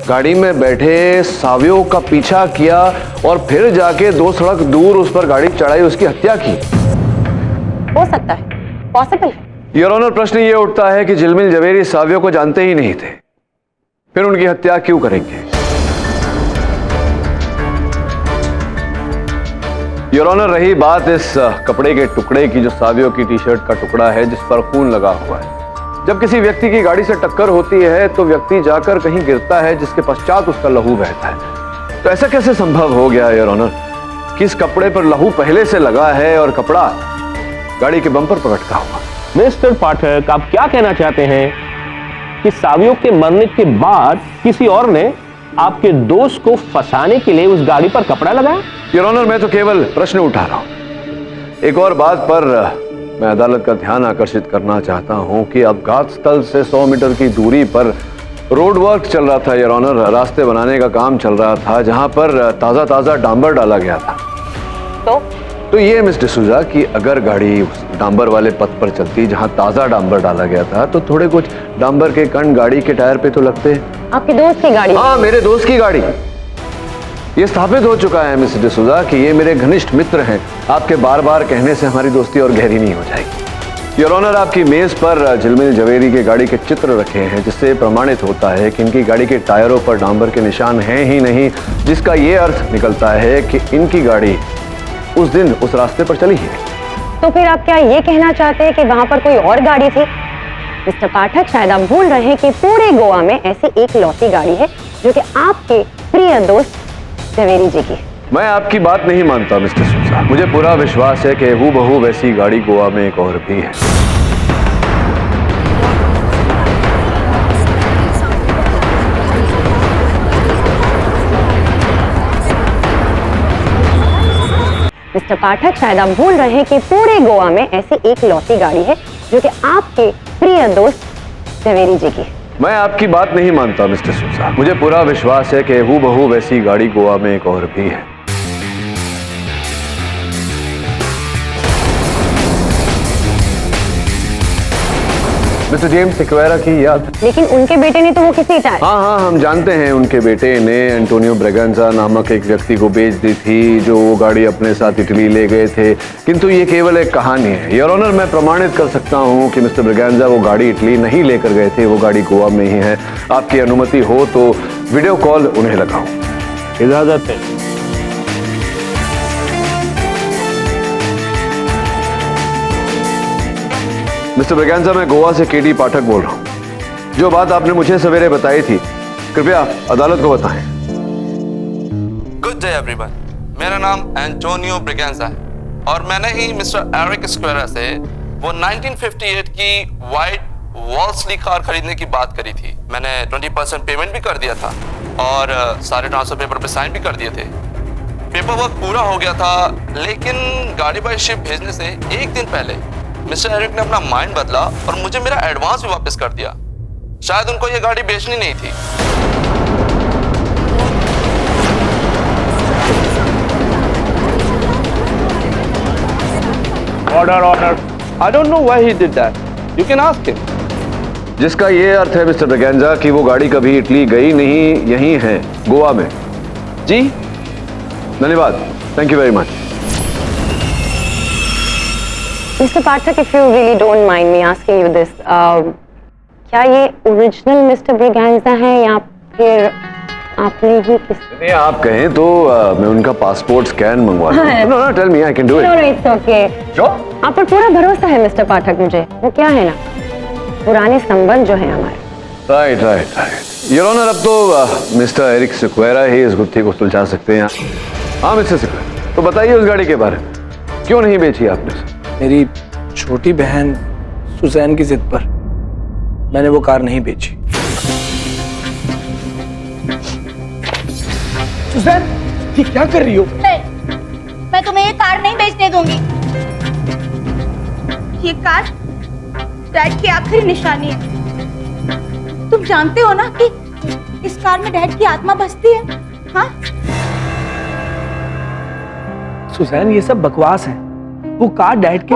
[SPEAKER 1] गाड़ी में बैठे सावियों का पीछा किया और फिर जाके 2 सड़क दूर उस पर गाड़ी चढ़ाई, उसकी हत्या की।
[SPEAKER 12] हो सकता है, पॉसिबल है।
[SPEAKER 1] योर ऑनर, प्रश्न ये उठता है कि झिलमिल जवेरी सावियों को जानते ही नहीं थे, फिर उनकी हत्या क्यों करेंगे? योर ऑनर, रही बात इस कपड़े के टुकड़े की जो सावियों की टी शर्ट का टुकड़ा है जिस पर खून लगा हुआ है, जब किसी व्यक्ति की गाड़ी से टक्कर होती है तो व्यक्ति जाकर कहीं गिरता है जिसके पश्चात उसका लहू बहता है। तो ऐसा कैसे संभव हो गया योर ऑनर कि इस कपड़े पर लहू पहले से लगा है और कपड़ा गाड़ी के बम्पर पर अटका हुआ?
[SPEAKER 4] मिस्टर पाठक, आप क्या कहना चाहते हैं कि सावियों के मरने के बाद किसी और ने आपके दोस्त को फंसाने के लिए उस गाड़ी पर कपड़ा लगाया?
[SPEAKER 1] योर ऑनर, मैं तो केवल प्रश्न उठा रहा हूं। एक और बात पर मैं अदालत का ध्यान आकर्षित करना चाहता हूं कि अपघात स्थल से 100 मीटर की दूरी पर रोड वर्क चल रहा था योर ऑनर, रास्ते बनाने का काम चल रहा था जहां पर ताजा ताजा डांबर डाला गया था। तो ये मिस्टर डिसूजा कि अगर गाड़ी उस डांबर वाले पथ पर चलती जहां ताजा डांबर डाला गया था तो थोड़े कुछ डांबर के कण गाड़ी के टायर पे तो लगते।
[SPEAKER 12] आपके दोस्त की गाड़ी?
[SPEAKER 1] हाँ, मेरे दोस्त की गाड़ी। ये स्थापित हो चुका है मिस्टर डिसूजा कि ये मेरे घनिष्ठ मित्र हैं। आपके बार बार कहने से हमारी दोस्ती और गहरी नहीं हो जाएगी। योर ऑनर, आपकी मेज पर झिलमिल जवेरी के गाड़ी के चित्र रखे हैं जिससे प्रमाणित होता है कि इनकी गाड़ी के टायरों पर डांबर के निशान हैं ही नहीं, जिसका ये अर्थ निकलता है कि इनकी गाड़ी उस दिन उस रास्ते पर चली ही नहीं।
[SPEAKER 12] तो फिर आप क्या ये कहना चाहते हैं कि वहां पर कोई और गाड़ी थी? मिस्टर पाठक, शायद आप भूल रहे हैं कि पूरे गोवा में ऐसी एक लौती गाड़ी है जो कि आपके प्रिय दोस्त जवेरी जी की।
[SPEAKER 1] मैं आपकी बात नहीं मानता मिस्टर सूजा। मुझे पूरा विश्वास है कि हूबहू वैसी गाड़ी गोवा में एक और भी है।
[SPEAKER 12] मिस्टर पाठक, शायद आप भूल रहे हैं कि पूरे गोवा में ऐसी एक लौती गाड़ी है जो कि आपके प्रिय दोस्त जवेरी जी की।
[SPEAKER 1] मैं आपकी बात नहीं मानता मिस्टर सूजा। मुझे पूरा विश्वास है कि हूबहू वैसी गाड़ी गोवा में एक और भी है। मिस्टर जेम्स सिक्वेरा की याद?
[SPEAKER 12] लेकिन उनके बेटे ने तो वो किसी टायर।
[SPEAKER 1] हाँ, हम जानते हैं उनके बेटे ने एंटोनियो ब्रेगेंजा नामक एक व्यक्ति को बेच दी थी जो वो गाड़ी अपने साथ इटली ले गए थे, किंतु ये केवल एक कहानी है। योर ऑनर, मैं प्रमाणित कर सकता हूँ कि मिस्टर ब्रेगेंजा वो गाड़ी इटली नहीं लेकर गए थे, वो गाड़ी गोवा में ही है। आपकी अनुमति हो तो वीडियो कॉल उन्हें लगाऊं।
[SPEAKER 4] इजाजत है।
[SPEAKER 1] मिस्टर ब्रेगेंजा, मैं गोवा से केडी पाठक बोल रहा हूँ। जो बात आपने मुझे सवेरे बताई थी कृपया अदालत को बताएं।
[SPEAKER 17] गुड डे एवरीवन, मेरा नाम एंटोनियो ब्रेगेंजा है और मैंने ही मिस्टर एरिक स्क्वेरा से वो 1958 की वाइट वॉल्सली कार खरीदने की बात करी थी। मैंने 20% पेमेंट भी कर दिया था और सारे ट्रांसफर पेपर पे साइन भी कर दिए थे। पेपर वर्क पूरा हो गया था, लेकिन गाड़ी बाय शिप भेजने से एक दिन पहले मिस्टर एरिक ने अपना माइंड बदला और मुझे मेरा एडवांस भी वापस कर दिया। शायद उनको ये गाड़ी बेचनी नहीं थी।
[SPEAKER 4] Order. I don't know why he did that. You can ask him.
[SPEAKER 1] जिसका ये अर्थ है मिस्टर ब्रेगेंजा कि वो गाड़ी कभी इटली गई नहीं, यहीं है गोवा में।
[SPEAKER 4] जी,
[SPEAKER 1] धन्यवाद। Thank you very much.
[SPEAKER 12] Mr. Pathak, if you really don't mind me asking you this, क्या ये ओरिजिनल मिस्टर ब्रेगेंजा है या फिर आपने ही किस?
[SPEAKER 1] नहीं, आप कहें तो मैं उनका पासपोर्ट स्कैन मंगवा दूं। No, tell me, I can do it.
[SPEAKER 12] No, it's okay.
[SPEAKER 1] Sure?
[SPEAKER 12] आप पर पूरा भरोसा है मिस्टर पाठक मुझे। वो क्या है ना, पुराने संबंध जो है हमारे।
[SPEAKER 1] राइट। योर ऑनर, अब तो मिस्टर एरिक सिक्वेरा ही इस गुत्थी को सुलझा सकते हैं। हाँ मिस्टर सिक्वेरा, तो बताइए उस गाड़ी के बारे में, क्यों नहीं बेची आपने?
[SPEAKER 8] मेरी छोटी बहन सुजैन की जिद पर मैंने वो कार नहीं बेची। सुजैन, ये क्या कर रही हो?
[SPEAKER 18] मैं तुम्हें ये कार नहीं बेचने दूंगी। ये कार डैड की आखिरी निशानी है। तुम जानते हो ना कि इस कार में डैड की आत्मा बसती है। हाँ
[SPEAKER 8] सुजैन, ये सब बकवास है। वो कार डैड की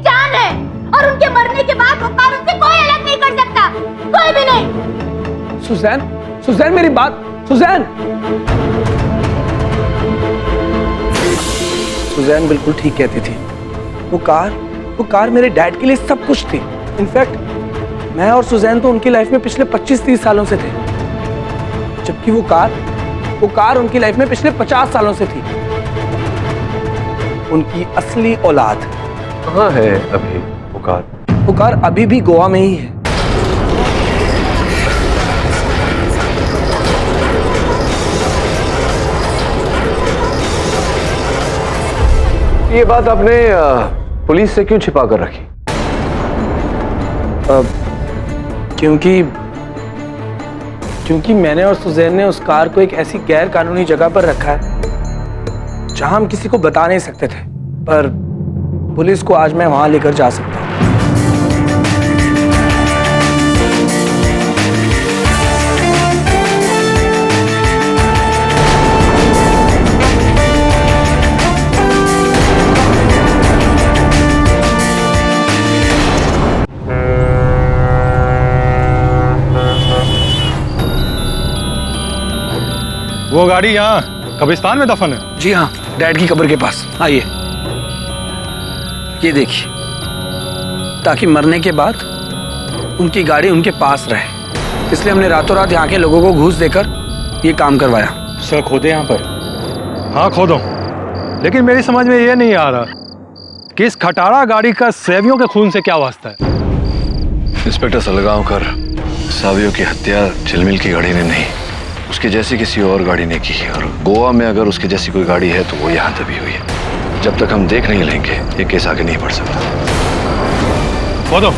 [SPEAKER 18] जान है और उनके मरने के बाद वो कार उनसे कोई अलग नहीं कर सकता। कोई भी नहीं।
[SPEAKER 8] सुजैन, सुजैन मेरी बात, सुजैन। सुजैन बिल्कुल ठीक कहती थी। वो कार मेरे डैड के लिए सब कुछ थी। इनफैक्ट मैं और सुजैन तो उनकी लाइफ में पिछले 25-30 सालों से थे, जबकि वो कार उनकी लाइफ में पिछले 50 सालों से थी। उनकी असली औलाद
[SPEAKER 5] कहाँ है अभी
[SPEAKER 8] वो कार अभी भी गोवा में ही है।
[SPEAKER 1] ये बात आपने पुलिस से क्यों छिपा कर रखी?
[SPEAKER 8] क्योंकि मैंने और सुजैन ने उस कार को एक ऐसी गैर कानूनी जगह पर रखा है जहां हम किसी को बता नहीं सकते थे, पर पुलिस को आज मैं वहां लेकर जा सकता हूं।
[SPEAKER 3] वो गाड़ी यहाँ कब्रिस्तान में दफन है?
[SPEAKER 8] जी हाँ, डैड की कब्र के पास। आइए, ये देखिए, ताकि मरने के बाद उनकी गाड़ी उनके पास रहे, इसलिए हमने रातों रात यहाँ के लोगों को घूस देकर ये काम करवाया।
[SPEAKER 3] सर खोदे यहाँ पर? हाँ खोदो, लेकिन मेरी समझ में ये नहीं आ रहा कि इस खटारा गाड़ी का सैवियों के खून से क्या वास्ता है।
[SPEAKER 1] इंस्पेक्टर सलगांवकर, सावियों की हत्या झिलमिल की गाड़ी ने नहीं, उसके जैसी किसी और गाड़ी ने की है। और गोवा में अगर उसके जैसी कोई गाड़ी है तो वो यहाँ दबी हुई है। जब तक हम देख नहीं लेंगे ये केस आगे नहीं बढ़ सकता।
[SPEAKER 3] खोदो।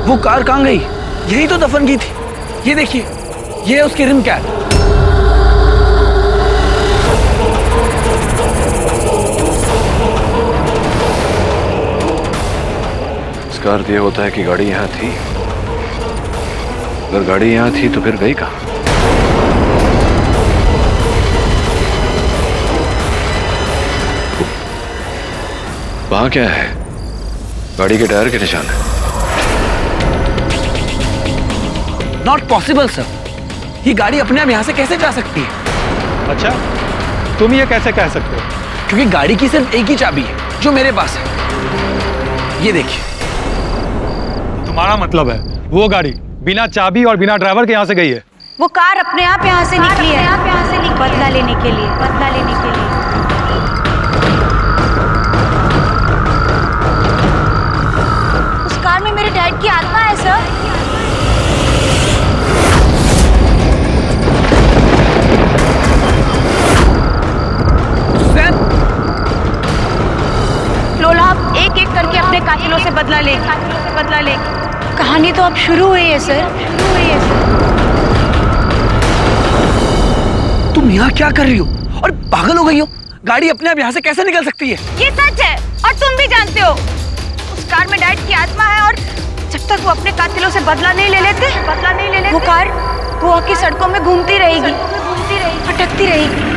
[SPEAKER 8] वो कार कहाँ गई? यही तो दफन की थी। ये देखिए, ये है उसकी रिम कैप।
[SPEAKER 1] इसका अर्थ ये होता है कि गाड़ी यहाँ थी। अगर गाड़ी यहाँ थी तो फिर गई कहाँ? वहां क्या है? गाड़ी के टायर के निशान है।
[SPEAKER 8] नॉट पॉसिबल सर, ये गाड़ी अपने आप यहाँ से कैसे जा सकती है?
[SPEAKER 3] अच्छा, तुम ये कैसे कह सकते हो?
[SPEAKER 8] क्योंकि गाड़ी की सिर्फ एक ही चाबी है जो मेरे पास है। ये देखिए।
[SPEAKER 3] तुम्हारा मतलब है वो गाड़ी बिना चाबी और बिना ड्राइवर के यहाँ से गई है?
[SPEAKER 18] वो कार अपने आप यहाँ से निकली है, बदला लेने के लिए। उस कार में मेरे डैड की आत्मा है सर। लोला अब एक एक करके अपने कातिलों से बदला लेगी। कहानी तो अब शुरू हुई है सर।
[SPEAKER 8] तुम यहाँ क्या कर रही हो? और पागल हो गई हो? गाड़ी अपने आप यहाँ से कैसे निकल सकती है?
[SPEAKER 18] ये सच है और तुम भी जानते हो। उस कार में डैड की आत्मा है और जब तक वो अपने कातिलों से बदला नहीं ले लेते, वो कार गोवा की सड़कों में घूमती रहेगी, भटकती रहेगी।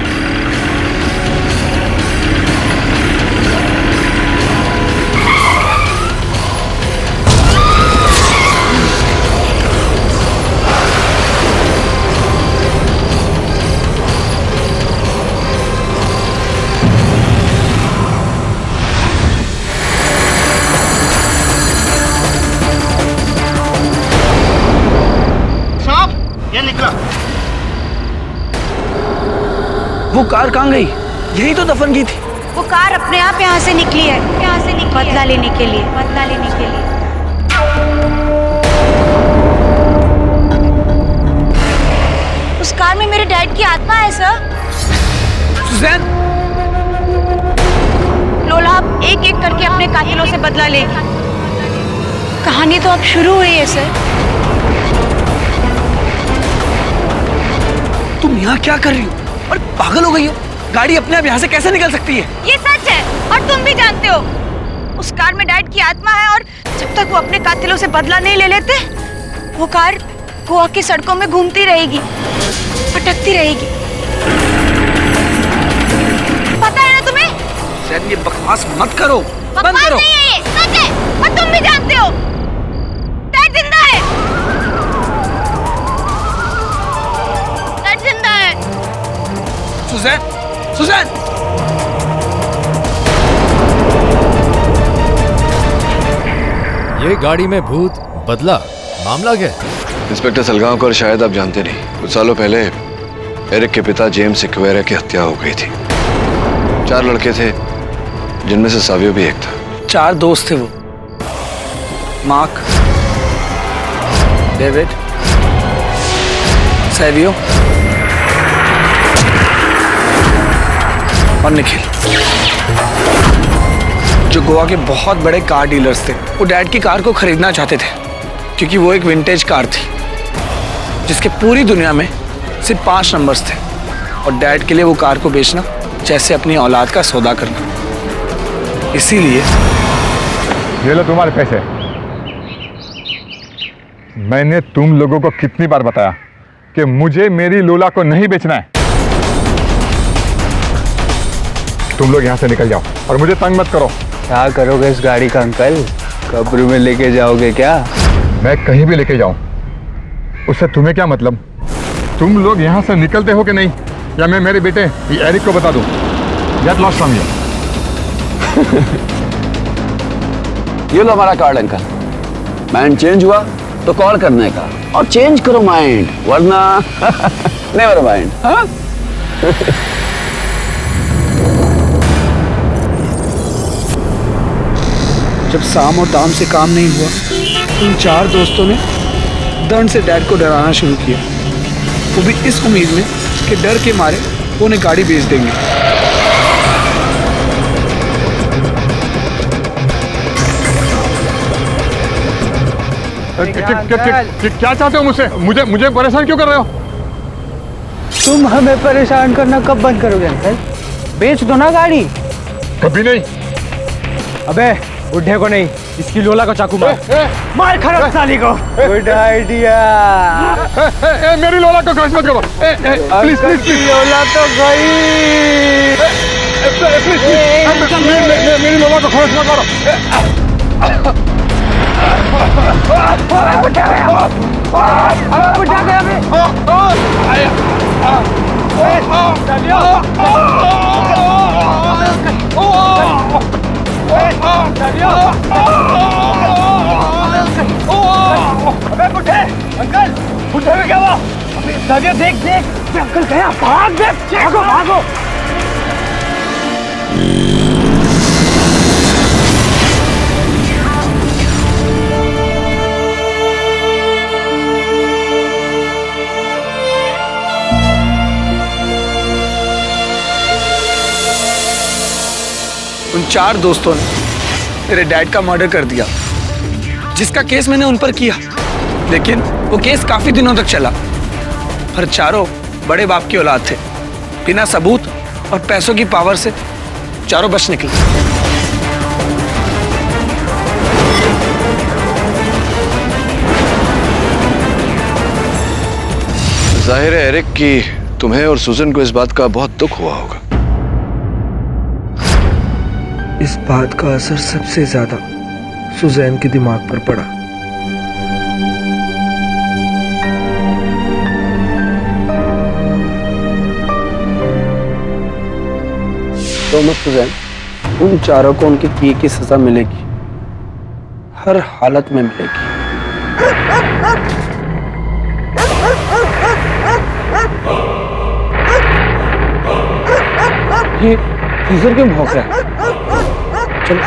[SPEAKER 8] वो कार कहाँ गई? यही तो दफन की थी।
[SPEAKER 18] वो कार अपने आप यहाँ से निकली है, बदला लेने के लिए। उस उस कार में मेरे डैड की आत्मा है सर।
[SPEAKER 8] सुजैन,
[SPEAKER 18] लोला अब एक एक करके अपने कातिलों से बदला लेगी। कहानी तो अब शुरू हुई है सर।
[SPEAKER 8] तुम यहाँ क्या कर रही हो? और पागल हो गई हो? गाड़ी अपने आप यहाँ से कैसे निकल सकती है?
[SPEAKER 18] ये सच है और तुम भी जानते हो। उस कार में डैड की आत्मा है और जब तक वो अपने कातिलों से बदला नहीं ले लेते, वो कार गोवा की सड़कों में घूमती रहेगी, भटकती रहेगी। पता है ना तुम्हें?
[SPEAKER 8] सैन, ये बकवास मत करो, बंद
[SPEAKER 18] बकवास
[SPEAKER 8] करो।
[SPEAKER 18] नहीं है, ये सच है और तुम भी जानते हो। डैड जिंदा है, डैड जिंदा है।
[SPEAKER 8] Susan, Susan!
[SPEAKER 9] ये गाड़ी में भूत बदला, मामला क्या?
[SPEAKER 1] इंस्पेक्टर सलगांवकर, शायद आप जानते नहीं, कुछ सालों पहले एरिक के पिता जेम्स एक्वेरा की हत्या हो गई थी। 4 लड़के थे, जिनमें से सावियो भी एक था।
[SPEAKER 8] 4 दोस्त थे वो। मार्क, डेविड, सैवियो और निखिल, जो गोवा के बहुत बड़े कार डीलर्स थे। वो डैड की कार को खरीदना चाहते थे क्योंकि वो एक विंटेज कार थी जिसके पूरी दुनिया में सिर्फ 5 नंबर्स थे, और डैड के लिए वो कार को बेचना जैसे अपनी औलाद का सौदा करना। इसीलिए
[SPEAKER 13] ये लो तुम्हारे पैसे। मैंने तुम लोगों को कितनी बार बताया कि मुझे मेरी लोला को नहीं बेचना है। तुम लोग यहाँ से निकल जाओ और मुझे तंग मत करो।
[SPEAKER 2] क्या करोगे इस गाड़ी का अंकल? कब्र में लेके जाओगे क्या?
[SPEAKER 13] मैं कहीं भी लेके जाऊं, उससे तुम्हें क्या मतलब? तुम लोग यहाँ से निकलते हो कि नहीं, या मैं मेरे बेटे एरिक को बता दूं? Get lost from here.
[SPEAKER 6] ये लो हमारा कार्ड अंकल। माइंड चेंज हुआ तो कॉल करने का, और चेंज करो माइंड, वरना नेवर माइंड। हाँ?
[SPEAKER 8] जब साम और दाम से काम नहीं हुआ, उन 4 दोस्तों ने दंड से डैड को डराना शुरू किया, वो भी इस उम्मीद में कि डर के मारे वो उन्हें गाड़ी बेच देंगे।
[SPEAKER 13] क्या चाहते हो मुझसे? मुझे परेशान क्यों कर रहे हो?
[SPEAKER 2] तुम हमें परेशान करना कब बंद करोगे अंकल? बेच दो ना गाड़ी।
[SPEAKER 13] कभी नहीं।
[SPEAKER 2] अबे बुढ़े को नहीं, इसकी लोला को चाकू मार। मार खराब साली को। Good idea.
[SPEAKER 13] मेरी लोला को क्रश मत करो। Please please please.
[SPEAKER 2] लोला तो गई।
[SPEAKER 13] प्लीज मेरी लोला को क्रश मत करो।
[SPEAKER 2] अंकल, बुढ़े में क्या हुआ? देख देख, अंकल गया। भाग दे, भागो भागो।
[SPEAKER 8] उन 4 दोस्तों ने मेरे डैड का मर्डर कर दिया, जिसका केस मैंने उन पर किया, लेकिन वो केस काफी दिनों तक चला। पर चारों बड़े बाप की औलाद थे। बिना सबूत और पैसों की पावर से चारों बच निकले।
[SPEAKER 1] जाहिर है एरिक की तुम्हें और सुजन को इस बात का बहुत दुख हुआ होगा।
[SPEAKER 19] इस बात का असर सबसे ज्यादा सुजैन के दिमाग पर पड़ा।
[SPEAKER 8] तो मत सुजैन, उन चारों को उनके किए की सजा मिलेगी, हर हालत में मिलेगी। ये फ्रीजर क्यों भौंक रहा है? चलो।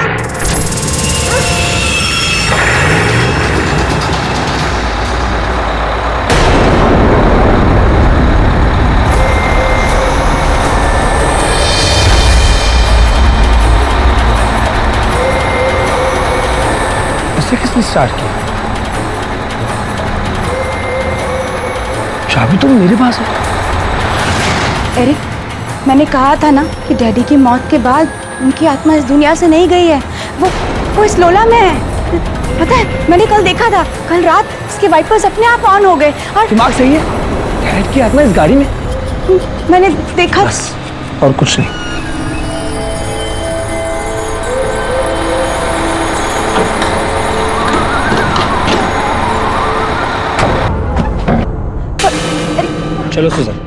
[SPEAKER 8] से किसने स्टार्ट किया? चाबी तो मेरे पास है।
[SPEAKER 18] एरिक, मैंने कहा था ना कि डैडी की मौत के बाद उनकी आत्मा इस दुनिया से नहीं गई है। वो इस लोला में है। पता है, मैंने कल देखा था, कल रात इसके वाइपर्स अपने आप ऑन हो गए और
[SPEAKER 8] दिमाग सही है। डैड की आत्मा इस गाड़ी में।
[SPEAKER 18] मैंने देखा।
[SPEAKER 8] बस और कुछ नहीं। चलो सुजन।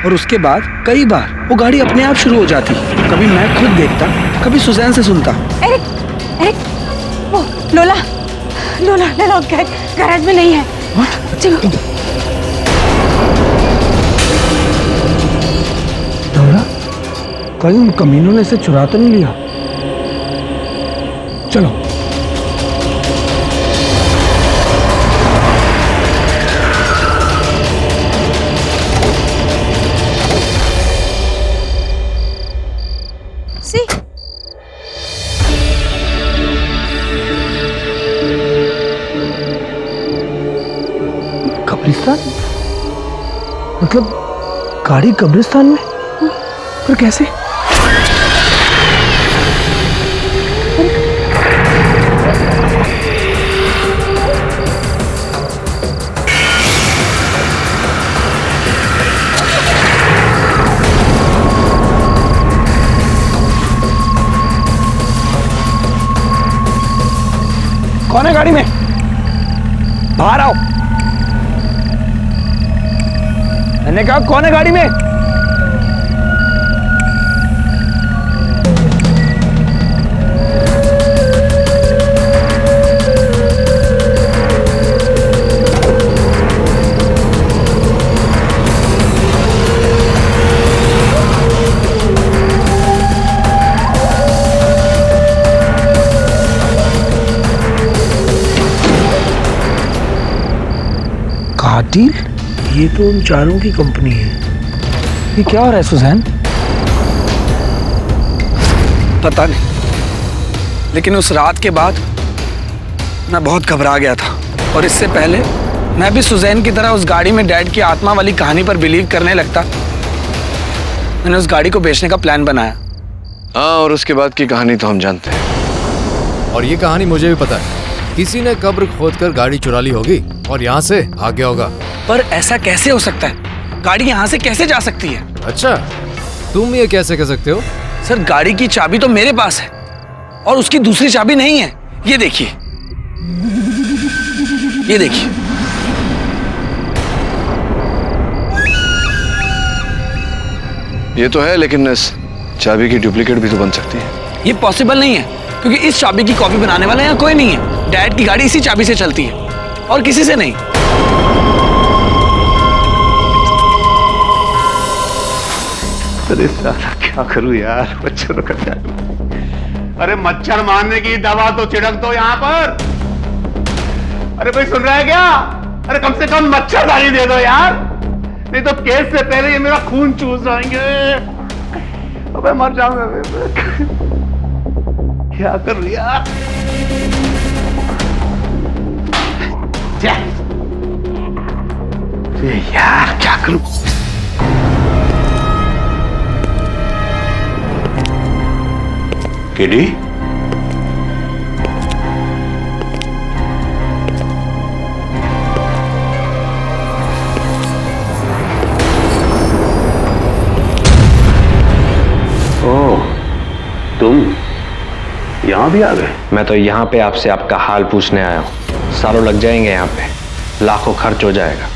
[SPEAKER 8] और उसके बाद कई बार वो गाड़ी अपने आप शुरू हो जाती। कभी मैं खुद देखता, कभी सुजैन से सुनता।
[SPEAKER 18] एरिक, वो लोला गैराज में नहीं है। चलो।
[SPEAKER 8] लोला, कहीं उन कमीनों ने इसे चुरा तो नहीं लिया? चलो। कब्रिस्तान? मतलब गाड़ी कब्रिस्तान में? पर कैसे? कौन है गाड़ी में? बाहर आओ। मैंने कहा कौन है गाड़ी में? कातिल? ये तो उन चारों की कंपनी है। ये क्या हो रहा है सुजैन? पता नहीं, लेकिन उस रात के बाद मैं बहुत घबरा गया था। और इससे पहले मैं भी सुजैन की तरह उस गाड़ी में डैड की आत्मा वाली कहानी पर बिलीव करने लगता, मैंने उस गाड़ी को बेचने का प्लान बनाया।
[SPEAKER 1] हाँ, और उसके बाद की कहानी तो हम जानते हैं।
[SPEAKER 20] और ये कहानी मुझे भी पता है। किसी ने कब्र खोदकर गाड़ी चुरा ली होगी और यहाँ से आ गया होगा।
[SPEAKER 8] पर ऐसा कैसे हो सकता है? गाड़ी यहाँ से कैसे जा सकती है?
[SPEAKER 20] अच्छा, तुम ये कैसे कह सकते हो?
[SPEAKER 8] सर, गाड़ी की चाबी तो मेरे पास है और उसकी दूसरी चाबी नहीं है। ये देखिए, ये देखिए।
[SPEAKER 1] ये तो है, लेकिन इस चाबी की डुप्लीकेट भी तो बन सकती है।
[SPEAKER 8] ये पॉसिबल नहीं है, क्योंकि इस चाबी की कॉपी बनाने वाला यहाँ कोई नहीं है। डैड की गाड़ी इसी चाबी से चलती है और किसी से नहीं।
[SPEAKER 16] अरे साला क्या करूं यार, मच्छर कट जाए। अरे मच्छर मारने की दवा तो छिड़क दो यहाँ पर। अरे भाई सुन रहा है क्या? अरे कम से कम मच्छरदानी दे दो यार, नहीं तो केस से पहले ये मेरा खून चूस जाएंगे। अबे मर जाऊंगा। क्या कर यार? यार क्या करूं? केडी,
[SPEAKER 4] ओह, तुम
[SPEAKER 16] यहाँ भी आ गए?
[SPEAKER 4] मैं तो यहाँ पे आपसे आपका हाल पूछने आया हूँ। सालों लग जाएंगे यहाँ पे, लाखों खर्च हो जाएगा।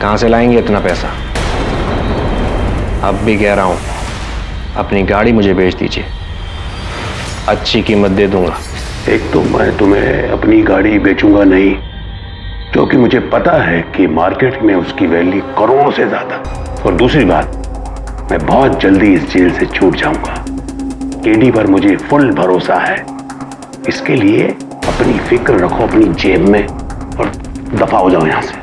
[SPEAKER 4] कहाँ से लाएंगे इतना पैसा? अब भी कह रहा हूँ, अपनी गाड़ी मुझे बेच दीजिए, अच्छी कीमत दे दूंगा।
[SPEAKER 16] एक तो मैं तुम्हें अपनी गाड़ी बेचूंगा नहीं, क्योंकि मुझे पता है कि मार्केट में उसकी वैल्यू करोड़ों से ज्यादा। और दूसरी बात, मैं बहुत जल्दी इस जेल से छूट जाऊंगा। केडी पर मुझे फुल भरोसा है। इसके लिए अपनी फिक्र रखो अपनी जेब में और दफा हो जाओ यहाँ से।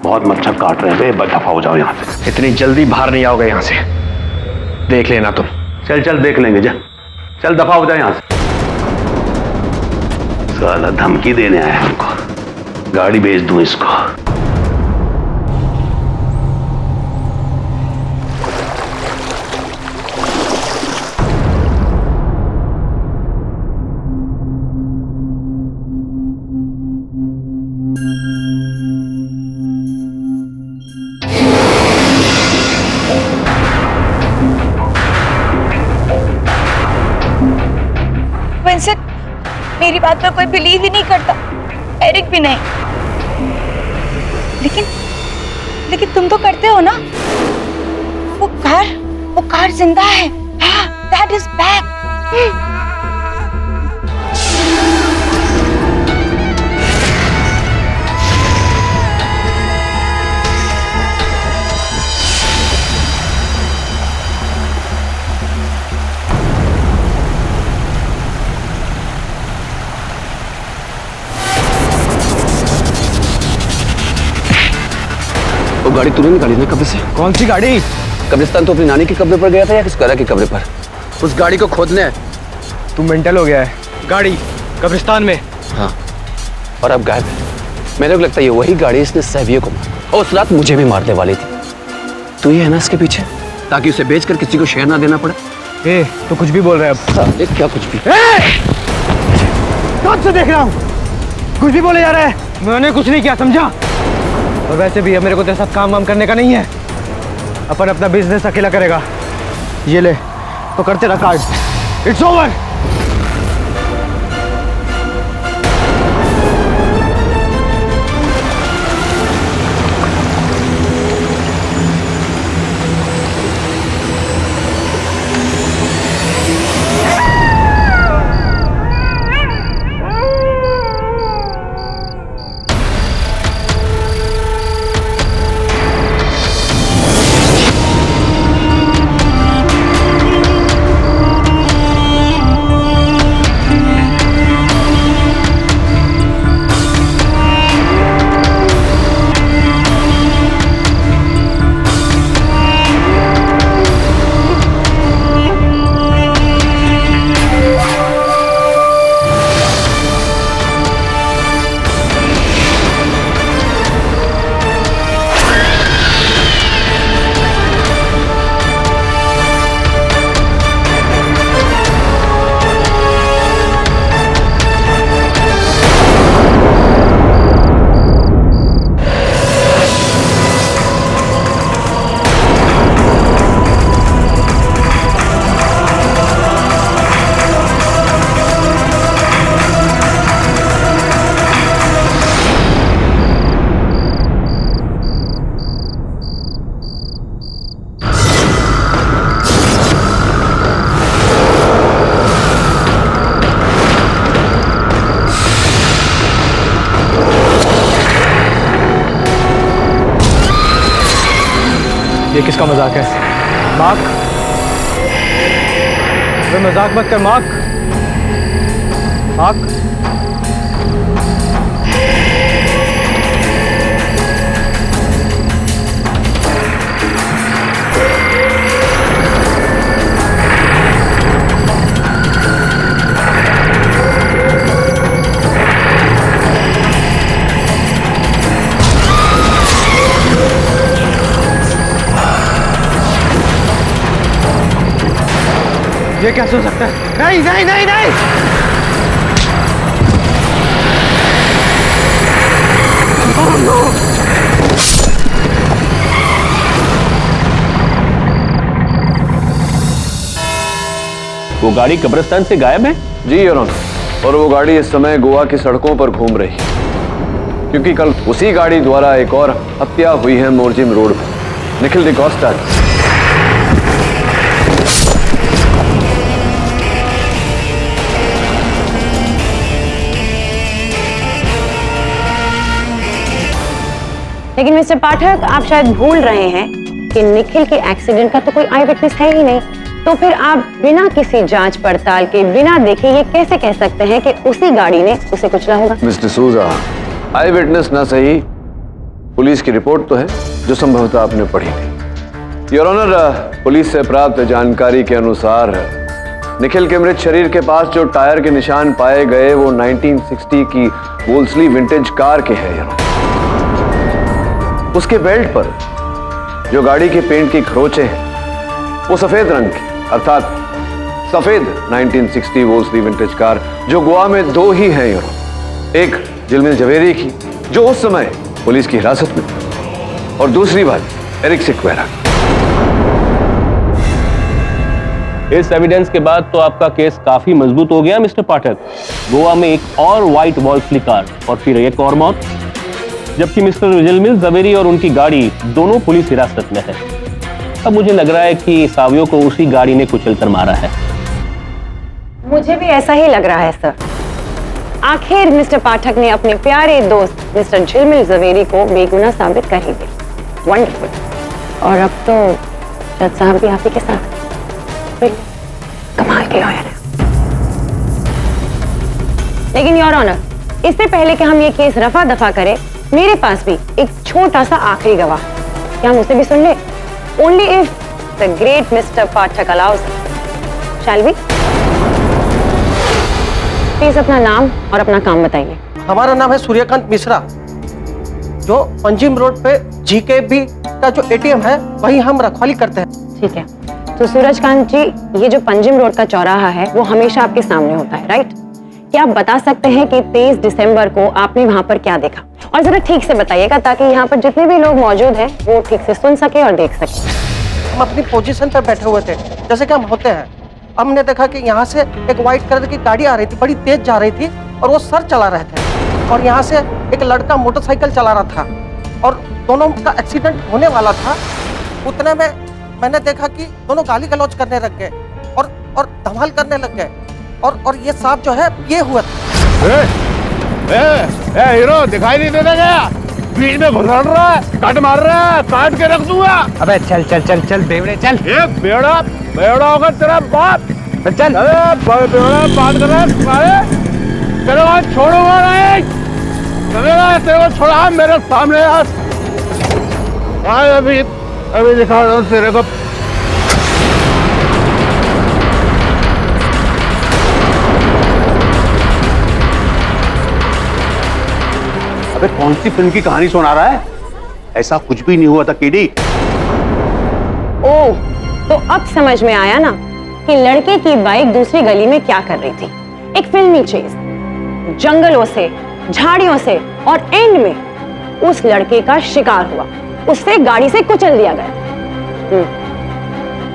[SPEAKER 16] बहुत मच्छर काट रहे हैं, बस दफा हो जाओ यहाँ से।
[SPEAKER 4] इतनी जल्दी बाहर नहीं आओगे यहाँ से, देख लेना तुम।
[SPEAKER 16] चल चल देख लेंगे, जा चल दफा हो जाए यहाँ से।
[SPEAKER 6] साला धमकी देने आया हमको, गाड़ी भेज दूं इसको।
[SPEAKER 18] विंसेंट, मेरी बात पर कोई बिलीव ही नहीं करता, एरिक भी नहीं। लेकिन तुम तो करते हो ना। वो कार जिंदा है। हाँ, दैट इज बैक।
[SPEAKER 6] वो गाड़ी तूने निकाली ना कब्र से?
[SPEAKER 2] कौन सी गाड़ी?
[SPEAKER 6] कब्रिस्तान तो अपनी नानी के कब्र पर गया था या किस करा के कब्र पर? उस गाड़ी को खोदने है।
[SPEAKER 2] तू मेंटल हो गया है। गाड़ी कब्रिस्तान में।
[SPEAKER 6] हाँ, और अब गायब है। मेरे को लगता है ये वही गाड़ी इसने सैवियो को मारा और उस रात मुझे भी मारने वाली थी। तू ही है ना इसके पीछे, ताकि उसे बेचकर किसी को शेयर ना देना पड़े।
[SPEAKER 2] ए, तो कुछ भी बोल रहा है अब।
[SPEAKER 6] देख क्या कुछ भी।
[SPEAKER 2] कौन से देख रहा हूँ? कुछ भी बोले जा रहा है। मैंने कुछ नहीं किया, समझा? और वैसे भी अब मेरे को तेरे साथ काम वाम करने का नहीं है। अपन अपना बिजनेस अकेला करेगा। ये ले, तो कर तेरा कार्ड। It's over. ये किसका मजाक है? मार्क, अरे मजाक मत कर मार्क। मार्क, ये कैसे हो सकता है? नहीं नहीं नहीं नहीं।
[SPEAKER 6] वो गाड़ी कब्रिस्तान से गायब है?
[SPEAKER 1] जी योर ऑनर, और वो गाड़ी इस समय गोवा की सड़कों पर घूम रही है, क्योंकि कल उसी गाड़ी द्वारा एक और हत्या हुई है मोरजिम रोड पर। निखिल डिकोस्टा।
[SPEAKER 12] लेकिन मिस्टर पाठक, आप शायद भूल रहे हैं कि निखिल के एक्सीडेंट का तो कोई आई विटनेस है ही नहीं। तो फिर आप बिना किसी जांच पड़ताल के, बिना देखे ये कैसे कह सकते हैं कि उसी गाड़ी ने उसे कुचला होगा?
[SPEAKER 1] मिस्टर सूजा, आई विटनेस ना सही, पुलिस की रिपोर्ट तो है जो संभवतः आपने पढ़ी थी। योर ऑनर, पुलिस से प्राप्त जानकारी के अनुसार निखिल के मृत शरीर के पास जो टायर के निशान पाए गए वो 1960 की वोल्सली विंटेज कार के हैं यार। उसके बेल्ट पर जो गाड़ी के पेंट की खरोंचे हैं वो सफेद रंग की, अर्थात सफेद 1960 वोल्सली विंटेज कार जो गोवा में दो ही हैं यार। एक झिलमिल जवेरी की जो उस समय पुलिस की हिरासत में थी और दूसरी बात एरिक स्क्वेरा।
[SPEAKER 21] इस एविडेंस के बाद तो आपका केस काफी मजबूत हो गया मिस्टर पाठक। गोवा में एक और व्हाइट वॉल्सली कार और फिर एक और मौत, जबकि मिस्टर झिलमिल जवेरी और उनकी गाड़ी दोनों पुलिस हिरासत में है। अब मुझे लग रहा है कि सावियों को उसी गाड़ी ने कुचलकर मारा है।
[SPEAKER 12] मुझे भी ऐसा ही लग रहा है सर। आखिर मिस्टर पाठक ने अपने प्यारे दोस्त मिस्टर झिलमिल जवेरी को बेगुनाह साबित कर ही दिया। वंडरफुल। और अब तो जज साहब भी आप ही के साथ। कमाल के लॉयर है। लेकिन योर ऑनर, इससे पहले कि हम ये केस रफा दफा करें, मेरे पास भी एक छोटा सा आखिरी गवाह, क्या हम उसे भी सुन ले? Only if the great mister Pathak allows. Shall we? Please अपना नाम और अपना काम बताइए।
[SPEAKER 22] हमारा नाम है सूर्यकांत मिश्रा, जो पंजिम रोड पे जीकेबी का जो एटीएम है वही हम रखवाली करते हैं।
[SPEAKER 12] ठीक है, तो सूरजकांत जी, ये जो पंजिम रोड का चौराहा है वो हमेशा आपके सामने होता है, राइट? क्या आप बता सकते हैं कि 23 दिसंबर को आपने वहां पर क्या देखा? और जरा ठीक से बताइएगा ताकि यहाँ पर जितने भी लोग मौजूद हैं वो ठीक से सुन सके और देख सके।
[SPEAKER 22] हम अपनी पोजीशन पर बैठे हुए थे, जैसे कि हम होते हैं। हमने देखा कि यहाँ से एक व्हाइट कलर की गाड़ी आ रही थी, बड़ी तेज जा रही थी और वो सर चला रहे थे। और यहाँ से एक लड़का मोटरसाइकिल चला रहा था और दोनों का एक्सीडेंट होने वाला था। उतने में मैंने देखा कि दोनों गाली गलौज करने लग गए और धमाल करने लग गए और ये सांप जो है ये हुआ था।
[SPEAKER 6] हीरो दिखाई नहीं देता क्या? बीच में घुसड़ रहा है, काट मार रहा है, काट के रख दूंगा।
[SPEAKER 2] अबे चल चल चल चल बेवड़े चल।
[SPEAKER 6] ये बेड़ा होगा तेरा बाप।
[SPEAKER 2] चल
[SPEAKER 6] बेड़ा बात कर रहा है। तेरे को छोड़ूंगा नहीं, तेरे को छोड़ा मेरे सामने यार। अभी दिखा रहा हूँ तेरे को।
[SPEAKER 16] अबे कौन सी फिल्म की कहानी सुना रहा है? ऐसा कुछ भी नहीं हुआ था केडी।
[SPEAKER 12] ओह, तो अब समझ में आया ना कि लड़के की बाइक दूसरी गली में क्या कर रही थी। एक फिल्मी चेज, जंगलों से, झाड़ियों से, और एंड में उस लड़के का शिकार हुआ, उससे गाड़ी से कुचल दिया गया।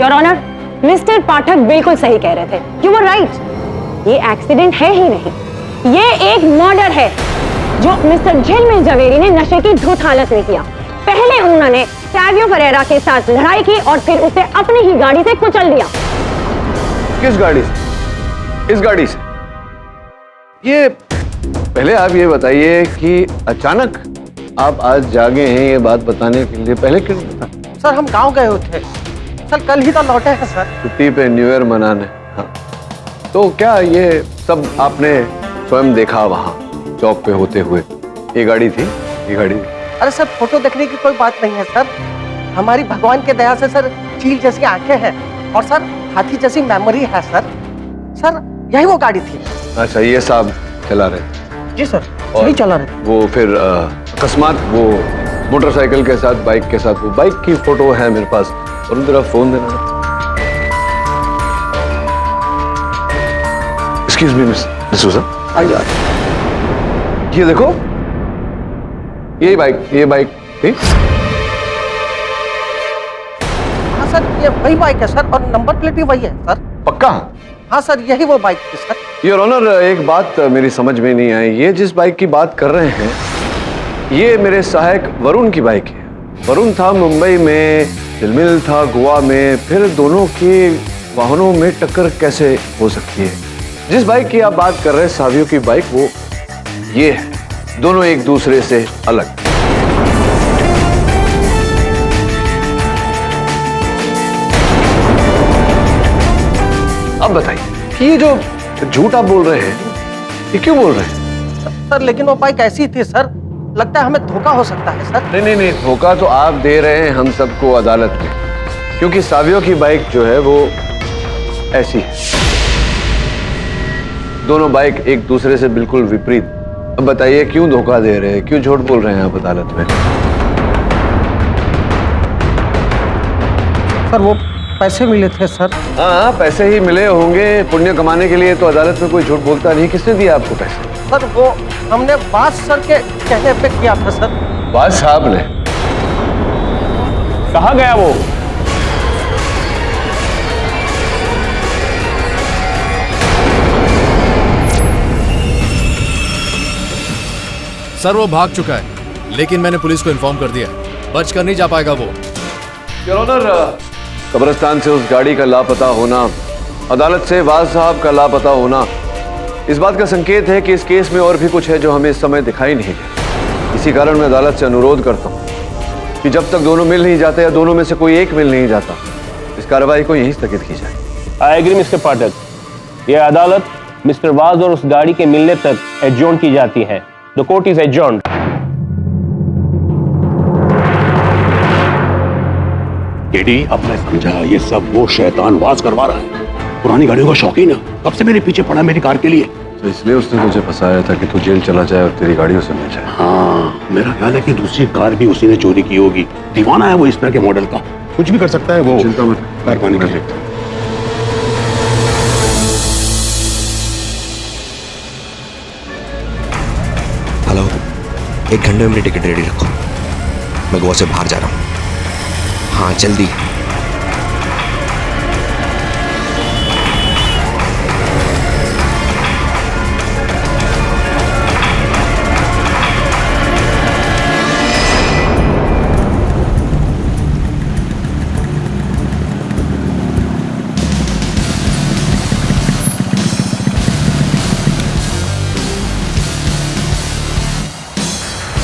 [SPEAKER 12] योर ऑनर, मिस्टर पाठक बिल्कुल सही कह रहे थे। यू वर राइट, ये एक्सीडेंट है ही नहीं, ये एक मर्डर है जो मिस्टर झिलमिल जवेरी ने नशे की धुत हालत में किया। पहले उन्होंने सावियो परेरा के साथ लड़ाई की और फिर उसे अपनी ही गाड़ी से कुचल दिया।
[SPEAKER 1] किस गाड़ी से? इस गाड़ी से? ये पहले आप ये बताइए कि अचानक आप आज जागे हैं ये बात बताने के लिए, पहले क्यों नहीं बता?
[SPEAKER 22] सर हम गांव गए थे सर, कल ही तो लौटे हैं सर,
[SPEAKER 1] छुट्टी पे, न्यू ईयर मनाने। हाँ, तो क्या ये सब आपने स्वयं देखा वहां चौक पे होते हुए? ये गाड़ी थी, ये गाड़ी?
[SPEAKER 22] अरे सर फोटो देखने की कोई बात नहीं है सर, हमारी भगवान के दया से सर चील जैसी आंखें हैं और सर हाथी जैसी मेमोरी है सर। सर यही वो गाड़ी थी।
[SPEAKER 1] अच्छा, ये साहब चला रहे?
[SPEAKER 22] जी सर, यही चला रहे।
[SPEAKER 1] वो फिर अकस्मात वो मोटरसाइकिल के साथ, बाइक के साथ, वो बाइक की फोटो है मेरे पास, और जरा फोन देना। एक्सक्यूज मी मिस डिसूजा, ये देखो, ये बाइक थी।
[SPEAKER 22] हाँ सर, ये वही बाइक है सर, और नंबर प्लेट भी वही है सर।
[SPEAKER 1] पक्का?
[SPEAKER 22] हाँ सर, यही वो बाइक थी सर।
[SPEAKER 1] योर ऑनर, एक बात मेरी समझ में नहीं आई, ये जिस बाइक की बात कर रहे हैं ये मेरे सहायक वरुण की बाइक है। वरुण था मुंबई में, झिलमिल था गोवा में, फिर दोनों के वाहनों में टक्कर कैसे हो सकती है? जिस बाइक की आप बात कर रहे हैं, सावियों की बाइक, वो ये है, दोनों एक दूसरे से अलग। अब बताइए कि ये जो झूठ आप बोल रहे हैं, ये क्यों बोल रहे हैं?
[SPEAKER 22] सर लेकिन वो बाइक ऐसी थी सर, लगता है हमें धोखा हो सकता है सर।
[SPEAKER 1] नहीं, धोखा तो आप दे रहे हैं हम सबको अदालत में, क्योंकि सावियों की बाइक जो है वो ऐसी है। दोनों बाइक एक दूसरे से बिल्कुल विपरीत। अब बताइए क्यों धोखा दे रहे हैं, क्यों झूठ बोल रहे हैं आप अदालत में?
[SPEAKER 22] सर वो पैसे मिले थे सर।
[SPEAKER 1] हाँ, पैसे ही मिले होंगे। पुण्य कमाने के लिए तो अदालत में कोई झूठ बोलता नहीं। किसने दिया आपको पैसे?
[SPEAKER 22] सर वो हमने बात सर के कहने पे किया था सर।
[SPEAKER 1] बात साहब ने?
[SPEAKER 21] कहाँ गया वो?
[SPEAKER 20] सर वो भाग चुका है, लेकिन मैंने पुलिस को इन्फॉर्म कर दिया। बच कर नहीं जा पाएगा वो।
[SPEAKER 1] योर ऑनर, कब्रिस्तान से उस गाड़ी का लापता होना, अदालत से वाज साहब का लापता होना, इस बात का संकेत है कि इस केस में और भी कुछ है जो हमें इस समय दिखाई नहीं दे। इसी कारण मैं अदालत से अनुरोध करता हूँ कि जब तक दोनों मिल नहीं जाते या दोनों में से कोई एक मिल नहीं जाता, इस कार्रवाई को यहीं स्थगित की जाए।
[SPEAKER 21] आई एग्री मिस्टर पाठक। यह अदालत मिस्टर वाज और उस गाड़ी के मिलने तक एडजॉर्न की जाती है। The court is adjourned.
[SPEAKER 16] KD, अब मैं समझा ये सब वो शैतान वाज करवा रहा है। पुरानी गाड़ियों का शौकीन है, कब से मेरे पीछे पड़ा मेरी कार के लिए।
[SPEAKER 1] तो इसलिए उसने तुझे फंसाया था कि तू जेल चला जाए और तेरी गाड़ी उसे मिल जाए।
[SPEAKER 16] हाँ, मेरा ख्याल है कि दूसरी कार भी उसी ने चोरी की होगी। दीवाना है वो इस तरह के मॉडल का, कुछ भी कर सकता है वो।
[SPEAKER 1] चिंता मत,
[SPEAKER 16] मेहरबानी कर।
[SPEAKER 10] हेलो, 1 घंटे में मेरी टिकट रेडी रखो। मैं गोवा से बाहर जा रहा हूँ। हाँ जल्दी।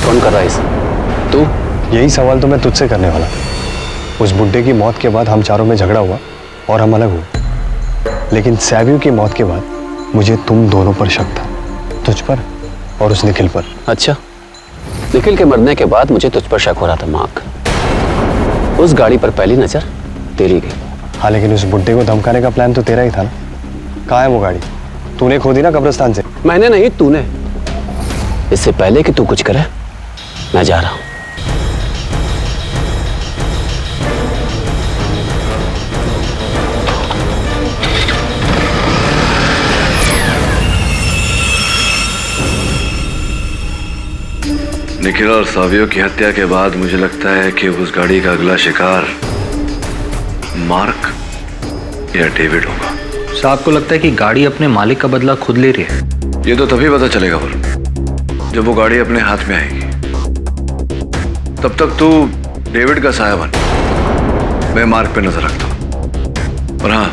[SPEAKER 16] कौन कर रहा है इसे?
[SPEAKER 10] तू?
[SPEAKER 7] यही सवाल तो मैं तुझसे करने वाला। उस बुड्ढे की मौत के बाद हम चारों में झगड़ा हुआ और हम अलग हुए, लेकिन सैव्यू की मौत के बाद मुझे तुम दोनों पर शक था, तुझ पर और उस निखिल पर।
[SPEAKER 11] अच्छा, निखिल के मरने के बाद मुझे तुझ पर शक हो रहा था मार्क। उस गाड़ी पर पहली नजर तेरी गई।
[SPEAKER 7] हाँ, लेकिन उस बुड्ढे को धमकाने का प्लान तो तेरा ही था ना। कहाँ है वो गाड़ी? तूने खोदी ना कब्रिस्तान से।
[SPEAKER 11] मैंने नहीं, तूने। इससे पहले कि तू कुछ करे, मैं जा रहा हूं।
[SPEAKER 1] निखिल और सावियो की हत्या के बाद मुझे लगता है कि उस गाड़ी का अगला शिकार मार्क या डेविड होगा।
[SPEAKER 23] साहब को लगता है कि गाड़ी अपने मालिक का बदला खुद ले रही है।
[SPEAKER 1] ये तो तभी पता चलेगा वरुण, जब वो गाड़ी अपने हाथ में आएगी। तब तक तू डेविड का साया बन, मैं मार्क पे नजर रखता हूं। और हाँ,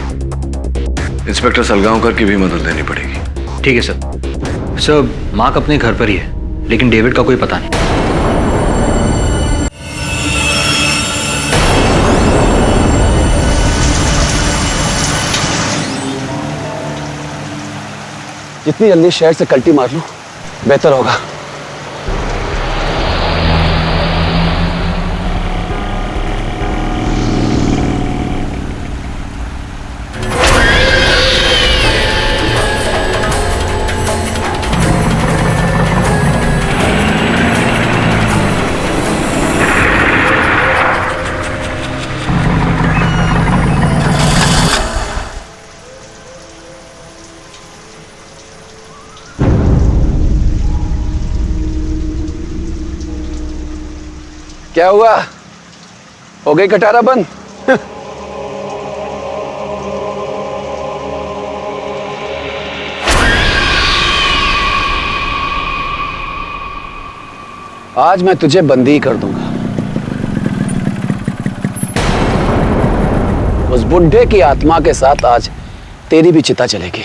[SPEAKER 1] इंस्पेक्टर सलगांवकर की भी मदद लेनी पड़ेगी।
[SPEAKER 23] ठीक है सर। सर, मार्क अपने घर पर ही है, लेकिन डेविड का कोई पता नहीं।
[SPEAKER 11] जितनी जल्दी शहर से कल्टी मार लूं, बेहतर होगा। क्या हुआ? हो गई कटारा बंद? आज मैं तुझे बंदी कर दूंगा। उस बुड्ढे की आत्मा के साथ आज तेरी भी चिता चलेगी।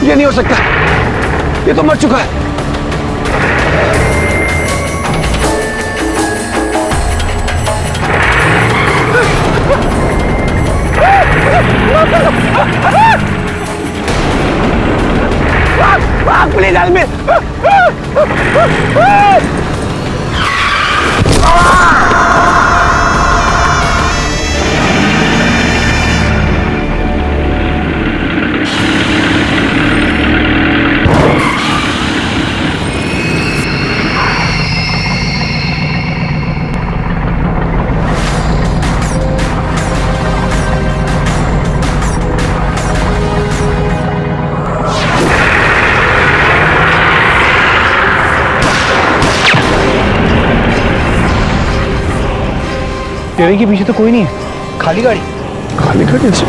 [SPEAKER 11] ये नहीं हो सकता, ये तो मर चुका है। प्लीज आदमी।
[SPEAKER 2] डेविड के पीछे तो कोई नहीं है, खाली गाड़ी।
[SPEAKER 7] खाली गाड़ी से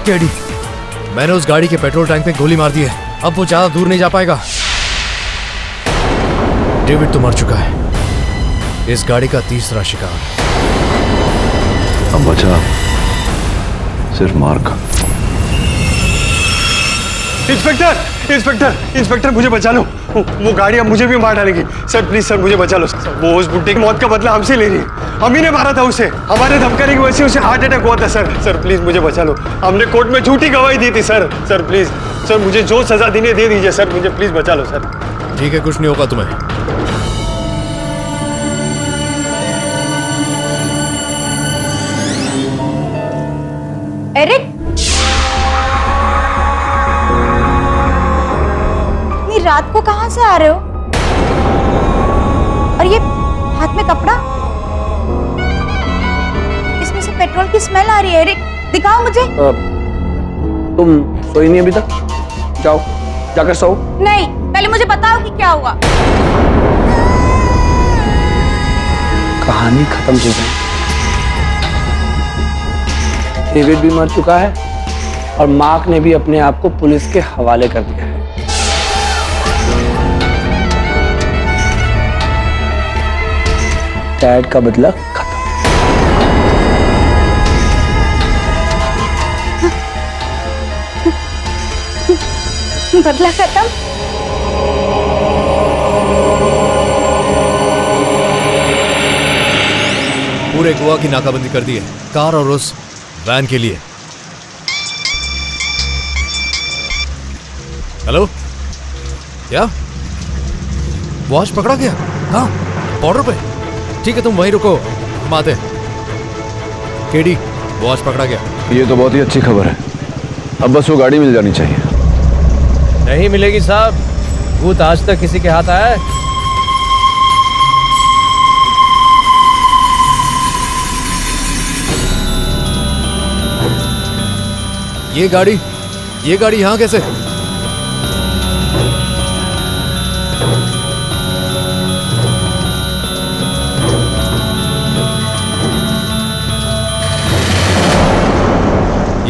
[SPEAKER 20] डैडी, मैंने उस गाड़ी के पेट्रोल टैंक पे गोली मार दी है। अब वो ज्यादा दूर नहीं जा पाएगा। डेविड तो मर चुका है। इस गाड़ी का तीसरा शिकार।
[SPEAKER 1] अब बचा सिर्फ मार्क।
[SPEAKER 7] इंस्पेक्टर, इंस्पेक्टर, इंस्पेक्टर मुझे बचा लो। वो गाड़ी अब मुझे भी मार डालेगी। सर प्लीज सर मुझे बचा लो। वो उस बुड्ढे की मौत का बदला हमसे ले रही है। हम ही ने मारा था उसे। हमारे धमकाने की वजह से उसे हार्ट अटैक हुआ था सर। सर प्लीज मुझे बचा लो। हमने कोर्ट में झूठी गवाही दी थी सर। सर प्लीज सर मुझे जो सजा देनी दे दीजिए सर। मुझे प्लीज बचा लो सर।
[SPEAKER 20] ठीक है, कुछ नहीं होगा तुम्हें।
[SPEAKER 18] एरिक, इतनी रात को कहां से आ रहे हो? और ये हाथ में कपड़ा, इसमें से पेट्रोल की स्मेल आ रही है। एरिक, दिखाओ मुझे।
[SPEAKER 8] तुम सोई नहीं अभी तक? जाओ जाकर सो।
[SPEAKER 18] नहीं, पहले मुझे बताओ कि क्या हुआ।
[SPEAKER 8] कहानी खत्म हो गई। डेविड भी मर चुका है और मार्क ने भी अपने आप को पुलिस के हवाले कर दिया है। डैड का बदला खत्म।
[SPEAKER 18] बदला खत्म?
[SPEAKER 20] पूरे गोवा की नाकाबंदी कर दी है, कार और उस वैन के लिए। हेलो, क्या वॉच पकड़ा गया? हाँ, बॉर्डर पे। ठीक है, तुम वहीं रुको, हम आते हैं। केडी, वॉच पकड़ा गया।
[SPEAKER 1] ये तो बहुत ही अच्छी खबर है। अब बस वो गाड़ी मिल जानी चाहिए।
[SPEAKER 14] नहीं मिलेगी साहब, भूत आज तक किसी के हाथ आया है?
[SPEAKER 20] ये गाड़ी यहाँ कैसे?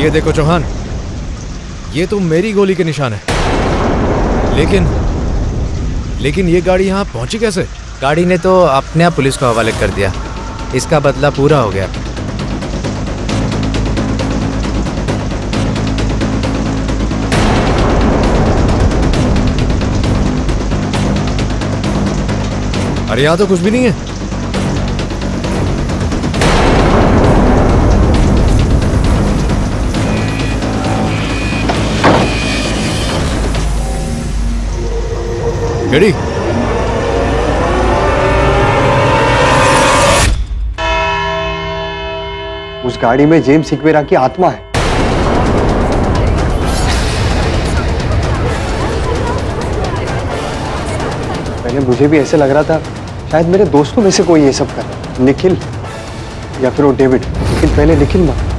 [SPEAKER 20] ये देखो चौहान, ये तो मेरी गोली के निशान है। लेकिन ये गाड़ी यहाँ पहुंची कैसे?
[SPEAKER 14] गाड़ी ने तो अपने आप पुलिस को हवाले कर दिया। इसका बदला पूरा हो गया।
[SPEAKER 20] अरे यहाँ तो कुछ भी नहीं है। रेडी?
[SPEAKER 7] उस गाड़ी में जेम्स सिक्वेरा की आत्मा है। पहले मुझे भी ऐसे लग रहा था शायद मेरे दोस्तों में से कोई ये सब कर रहा है, निखिल या फिर वो डेविड। लेकिन पहले निखिल मरा।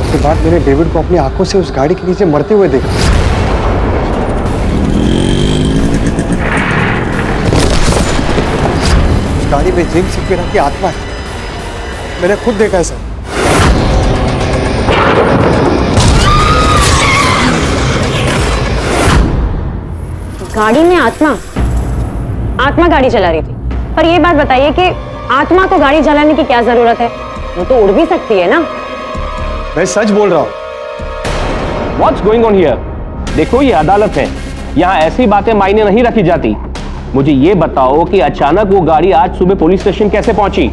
[SPEAKER 7] उसके बाद मैंने डेविड को अपनी आंखों से उस गाड़ी के नीचे मरते हुए देखा। उस गाड़ी में जेम्स सिक्वेरा की आत्मा है। मैंने खुद देखा है सर।
[SPEAKER 12] गाड़ी में आत्मा गाड़ी चला रही थी। पर ये बात बताइए कि आत्मा को गाड़ी चलाने की क्या जरूरत है? वो तो उड़ भी सकती है ना।
[SPEAKER 7] मैं सच बोल रहा हूँ।
[SPEAKER 21] What's going on here? देखो ये अदालत है, यहाँ ऐसी बातें मायने नहीं रखी जाती। मुझे ये बताओ कि अचानक वो गाड़ी आज सुबह पुलिस स्टेशन कैसे पहुंची?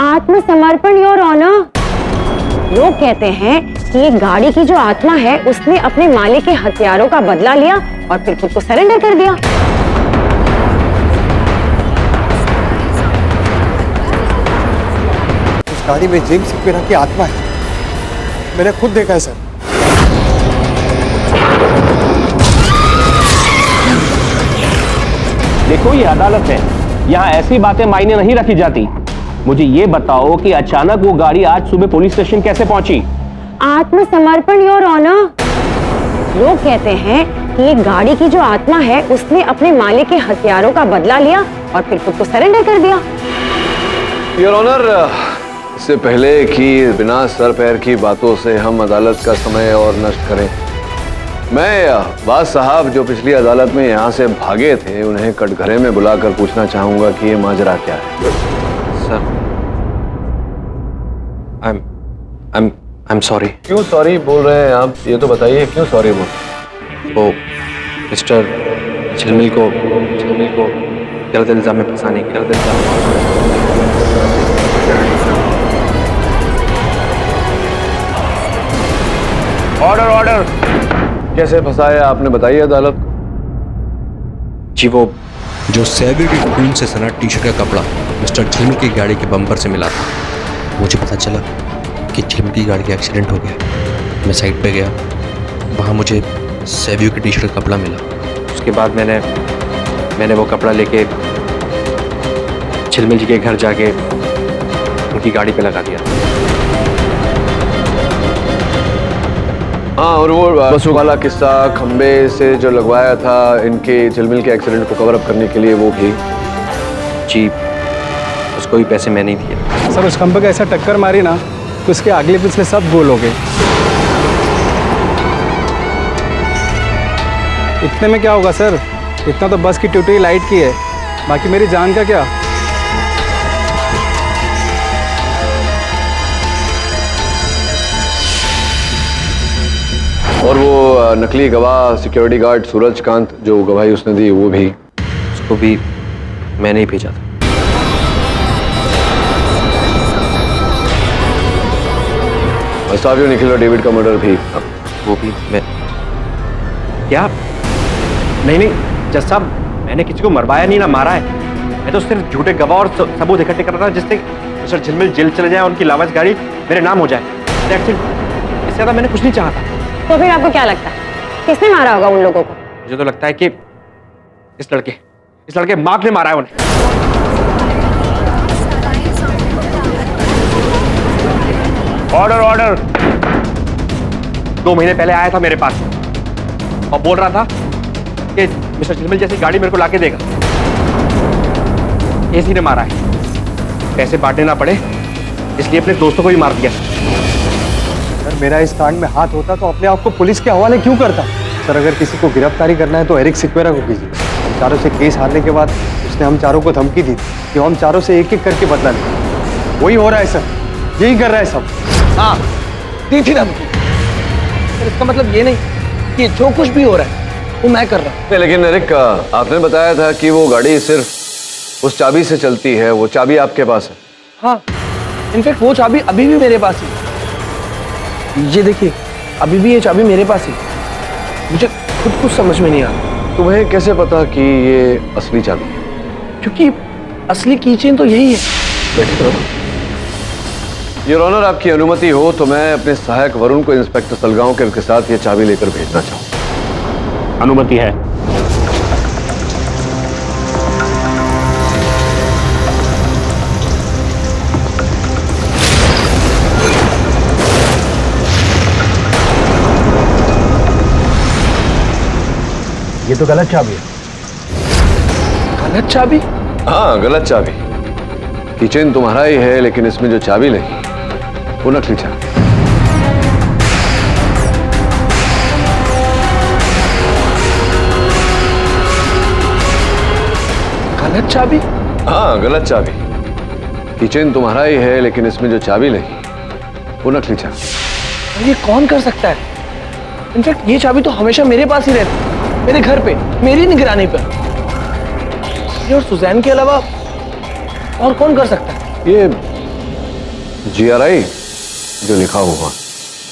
[SPEAKER 12] आत्मसमर्पण योर ऑनर। लोग कहते हैं कि ये गाड़ी की जो आत्मा है उसने अपने मालिक के हथियारों का बदला लिया और फिर खुद को सरेंडर कर दिया।
[SPEAKER 7] उस गाड़ी में जेम्स सिक्वेरा की आत्मा है। मैंने खुद देखा है सर।
[SPEAKER 21] देखो ये अदालत है, यहाँ ऐसी बातें मायने नहीं रखी जाती। मुझे ये बताओ कि अचानक वो गाड़ी आज सुबह पुलिस स्टेशन कैसे पहुंची?
[SPEAKER 12] आत्मसमर्पण योर ऑनर। लोग कहते हैं कि ये गाड़ी की जो आत्मा है उसने अपने मालिक के हथियारों का बदला लिया और फिर खुद को सरेंडर कर दिया।
[SPEAKER 1] योर ऑनर, इससे पहले कि बिना सर पैर की बातों से हम अदालत का समय और नष्ट करें, मैं बाज साहब जो पिछली अदालत में यहाँ से भागे थे उन्हें कटघरे में बुलाकर पूछना चाहूंगा कि ये माजरा क्या है।
[SPEAKER 7] Sir, I'm sorry।
[SPEAKER 1] क्यों सॉरी बोल रहे हैं आप, ये तो बताइए क्यों सॉरी बोल।
[SPEAKER 7] वो मिस्टर झिलमिल को गलत इल्जाम में फंसाने की
[SPEAKER 1] ऑर्डर ऑर्डर। कैसे फंसाया आपने, बताइए अदालत को।
[SPEAKER 7] जी, वो जो सैवी के खून से सना टी शर्ट का कपड़ा मिस्टर झिलमिल की गाड़ी के बम्पर से मिला था। मुझे पता चला कि झिलमिल की गाड़ी का एक्सीडेंट हो गया। मैं साइड पे गया, वहाँ मुझे सैवी की टी शर्ट का कपड़ा मिला। उसके बाद मैंने वो कपड़ा लेके झिलमिल जी के घर जाके उनकी गाड़ी पे लगा दिया।
[SPEAKER 1] हाँ, और वो बसों वाला किस्सा खंबे से जो लगवाया था इनके झिलमिल के एक्सीडेंट को कवर अप करने के लिए, वो भी?
[SPEAKER 7] जी, उसको भी पैसे मैंने ही दिए।
[SPEAKER 2] सर, उस खंबे का ऐसा टक्कर मारी ना तो उसके अगले पिछले सब गोल हो गए। इतने में क्या होगा सर, इतना तो बस की ट्यूटी लाइट की है, बाकी मेरी जान का क्या।
[SPEAKER 1] और वो नकली गवाह सिक्योरिटी गार्ड सूरजकांत जो गवाही उसने दी, वो भी?
[SPEAKER 7] उसको भी मैंने ही भेजा था।
[SPEAKER 1] सावियो निखिल और डेविड का मर्डर भी?
[SPEAKER 7] वो भी मैं।
[SPEAKER 5] क्या? नहीं जज साहब, मैंने किसी को मरवाया नहीं ना मारा है। मैं तो सिर्फ झूठे गवाह और सबूत इकट्ठे कर रहा था जिससे मिस्टर झिलमिल जेल चले जाए, उनकी लावारिस गाड़ी मेरे नाम हो जाए। इससे ज्यादा मैंने कुछ नहीं चाहा था।
[SPEAKER 12] तो फिर आपको क्या लगता है किसने मारा होगा उन लोगों को?
[SPEAKER 5] मुझे तो लगता है कि इस लड़के मार्क ने मारा है उन्हें। ऑर्डर। 2 महीने पहले आया था मेरे पास और बोल रहा था कि मिस्टर झिलमिल जैसी गाड़ी मेरे को लाके देगा। इसी ने मारा है। पैसे बांटने ना पड़े इसलिए अपने दोस्तों को भी मार दिया।
[SPEAKER 2] सर, मेरा इस कांड में हाथ होता तो अपने आप को पुलिस के हवाले क्यों करता? सर, अगर किसी को गिरफ्तारी करना है तो एरिक सिक्वेरा को कीजिए। हम चारों से केस हारने के बाद उसने हम चारों को धमकी दी कि हम चारों से एक एक करके बदला लें। वही हो रहा है सर, यही कर रहा है सब।
[SPEAKER 8] हाँ, दी थी धमकी। इसका मतलब ये नहीं कि जो कुछ भी हो रहा है वो मैं कर रहा हूँ।
[SPEAKER 1] लेकिन एरिक, आपने बताया था कि वो गाड़ी सिर्फ उस चाबी से चलती है, वो चाबी आपके पास है?
[SPEAKER 8] हाँ, इनफैक्ट वो चाबी अभी भी मेरे पास है। ये देखिए, अभी भी ये चाबी मेरे पास है। मुझे खुद कुछ समझ में नहीं आ रहा।
[SPEAKER 1] तुम्हें कैसे पता कि ये असली चाबी है?
[SPEAKER 8] क्योंकि असली कीचेन तो यही है।
[SPEAKER 1] बैठे रहो। योर ऑनर, आपकी अनुमति हो तो मैं अपने सहायक वरुण को इंस्पेक्टर सलगांवकर के साथ ये चाबी लेकर भेजना चाहूँ।
[SPEAKER 21] अनुमति है।
[SPEAKER 2] ये तो गलत चाबी है।
[SPEAKER 8] गलत चाबी?
[SPEAKER 1] हाँ, गलत चाबी। किचन तुम्हारा ही है लेकिन इसमें जो चाबी लगी वो नकली चाबी।
[SPEAKER 8] गलत चाबी?
[SPEAKER 1] हाँ, गलत चाबी। किचन तुम्हारा ही है लेकिन इसमें जो चाबी लगी वो नकली चाबी।
[SPEAKER 8] ये कौन कर सकता है? इनफैक्ट ये चाबी तो हमेशा मेरे पास ही रहती है, मेरे घर पे, मेरी निगरानी पर। ये और सुजैन के अलावा और कौन कर सकता है?
[SPEAKER 1] ये GRI जो लिखा हुआ,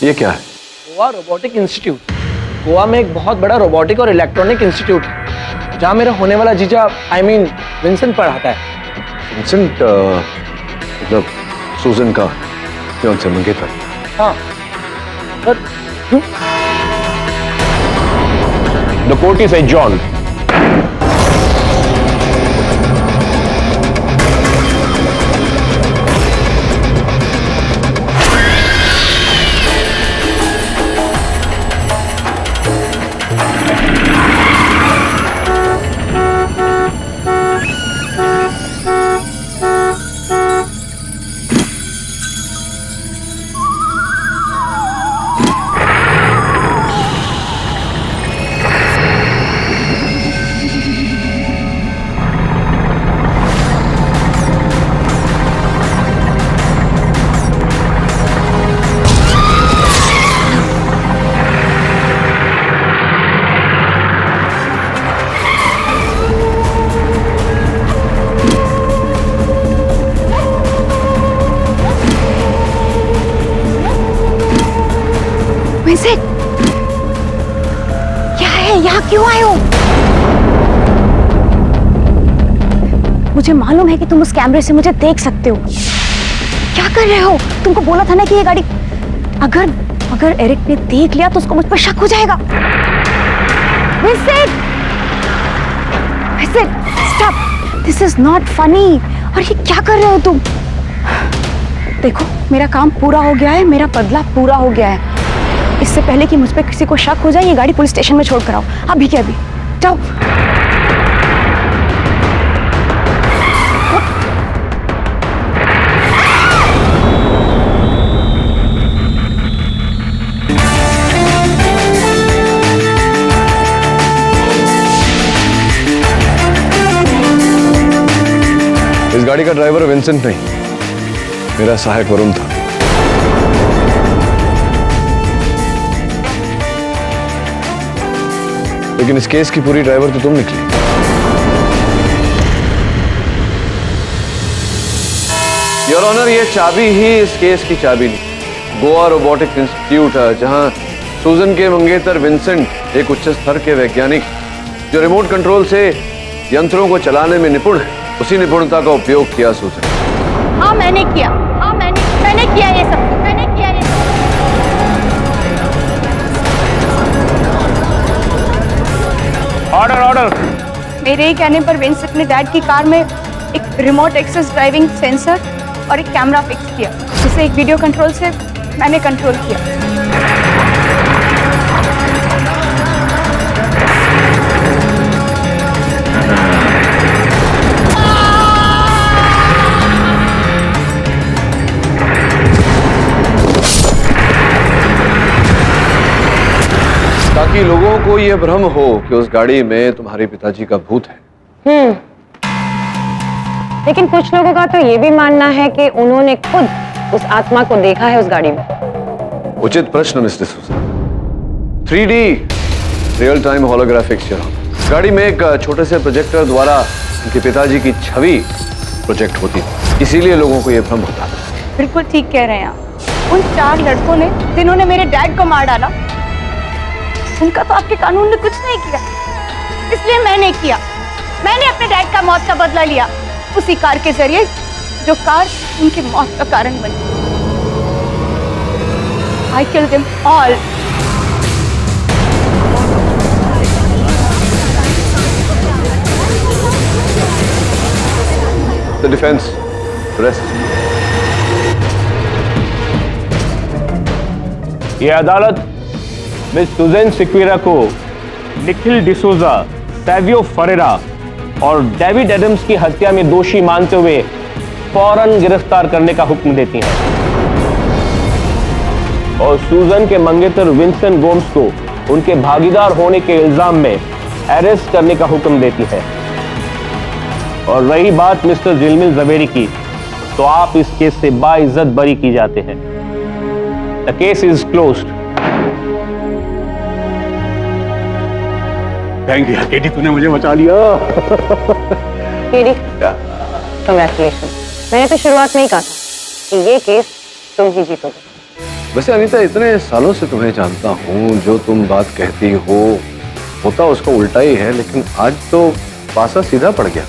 [SPEAKER 1] ये क्या है?
[SPEAKER 8] Goa robotic institute. गोवा में एक बहुत बड़ा रोबोटिक और इलेक्ट्रॉनिक इंस्टीट्यूट है जहाँ मेरा होने वाला जीजा विंसेंट पढ़ाता है।
[SPEAKER 1] विंसेंट मतलब सुजन का फियांसे मंगेतर?
[SPEAKER 8] हाँ, पर
[SPEAKER 21] The court is adjourned.
[SPEAKER 18] मुझे मालूम है कि तुम उस कैमरे से मुझे देख सकते हो। क्या कर रहे हो? तुमको बोला था ना कि ये गाड़ी अगर एरिक ने देख लिया तो उसको मुझ पर शक हो जाएगा। Stop, this is not funny. और ये क्या कर रहे हो तुम? देखो, मेरा काम पूरा हो गया है, मेरा बदला पूरा हो गया है। इससे पहले कि मुझ पर किसी को शक हो जाए, ये गाड़ी पुलिस स्टेशन में छोड़ कर आओ, अभी के अभी। जाओ।
[SPEAKER 1] इस गाड़ी का ड्राइवर विंसेंट नहीं, मेरा सहायक वरुण था। लेकिन इस केस की पूरी ड्राइवर तो तुम निकली। योर ऑनर, ये चाबी ही इस केस की चाबी नहीं। गोवा रोबोटिक्स इंस्टीट्यूट है, जहां सूजन के मंगेतर विंसेंट एक उच्च स्तर के वैज्ञानिक जो रिमोट कंट्रोल से यंत्रों को चलाने में निपुण है, उसी निपुणता का उपयोग किया सूजन।
[SPEAKER 18] हाँ मैंने किया, मैंने किया ये सब, मैंने किया ये सब।
[SPEAKER 21] ऑर्डर।
[SPEAKER 18] मेरे ही कहने पर विंसेंट ने डैड की कार में एक रिमोट एक्सेस ड्राइविंग सेंसर और एक कैमरा फिक्स किया, जिसे एक वीडियो कंट्रोल से मैंने कंट्रोल किया।
[SPEAKER 1] ताकि लोगों को यह भ्रम हो कि उस गाड़ी में तुम्हारे पिताजी का भूत है।
[SPEAKER 12] लेकिन कुछ लोगों का तो ये भी मानना है कि उन्होंने खुद उस आत्मा को देखा है उस गाड़ी में।
[SPEAKER 1] उचित प्रश्न मिस्टर सूजन। 3D रियल टाइम होलोग्राफिक गाड़ी में एक छोटे से प्रोजेक्टर द्वारा उनके पिताजी की छवि प्रोजेक्ट होती है, इसीलिए लोगों को यह भ्रम होता है।
[SPEAKER 18] बिल्कुल ठीक कह रहे हैं आप। उन 4 लड़कों ने जिन्होंने मेरे डैड को मार डाला, उनका तो आपके कानून ने कुछ नहीं किया, इसलिए मैंने किया। मैंने अपने डैड का मौत का बदला लिया, उसी कार के जरिए जो कार उनकी मौत का कारण बनी। I killed them all.
[SPEAKER 1] The defense, rest.
[SPEAKER 21] ये अदालत मिस सुजैन सिक्वेरा को निखिल डिसोजा, सैवियो फरेरा और डेविड एडम्स की हत्या में दोषी मानते हुए फौरन गिरफ्तार करने का हुक्म देती है और सुजन के मंगेतर विंसेंट गोम्स को उनके भागीदार होने के इल्जाम में अरेस्ट करने का हुक्म देती है। और रही बात मिस्टर झिलमिल जवेरी की, तो आप इस केस से बाइज्जत बरी की जाते हैं। The case is closed.
[SPEAKER 16] Thank you KD, तूने मुझे बचा लिया।
[SPEAKER 12] KD, congratulation. मैंने तो शुरुआत में ही कहा था कि ये केस तुम ही जीतोगे।
[SPEAKER 1] वैसे अनीता, इतने सालों से तुम्हें जानता हूँ, जो तुम बात कहती हो होता उसका उल्टा ही है, लेकिन आज तो पासा सीधा पड़ गया,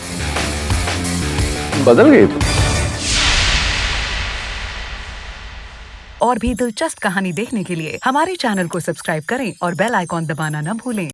[SPEAKER 1] बदल गई तुम।
[SPEAKER 3] और भी दिलचस्प कहानी देखने के लिए हमारे चैनल को सब्सक्राइब करें और बेल आइकॉन दबाना न भूलें।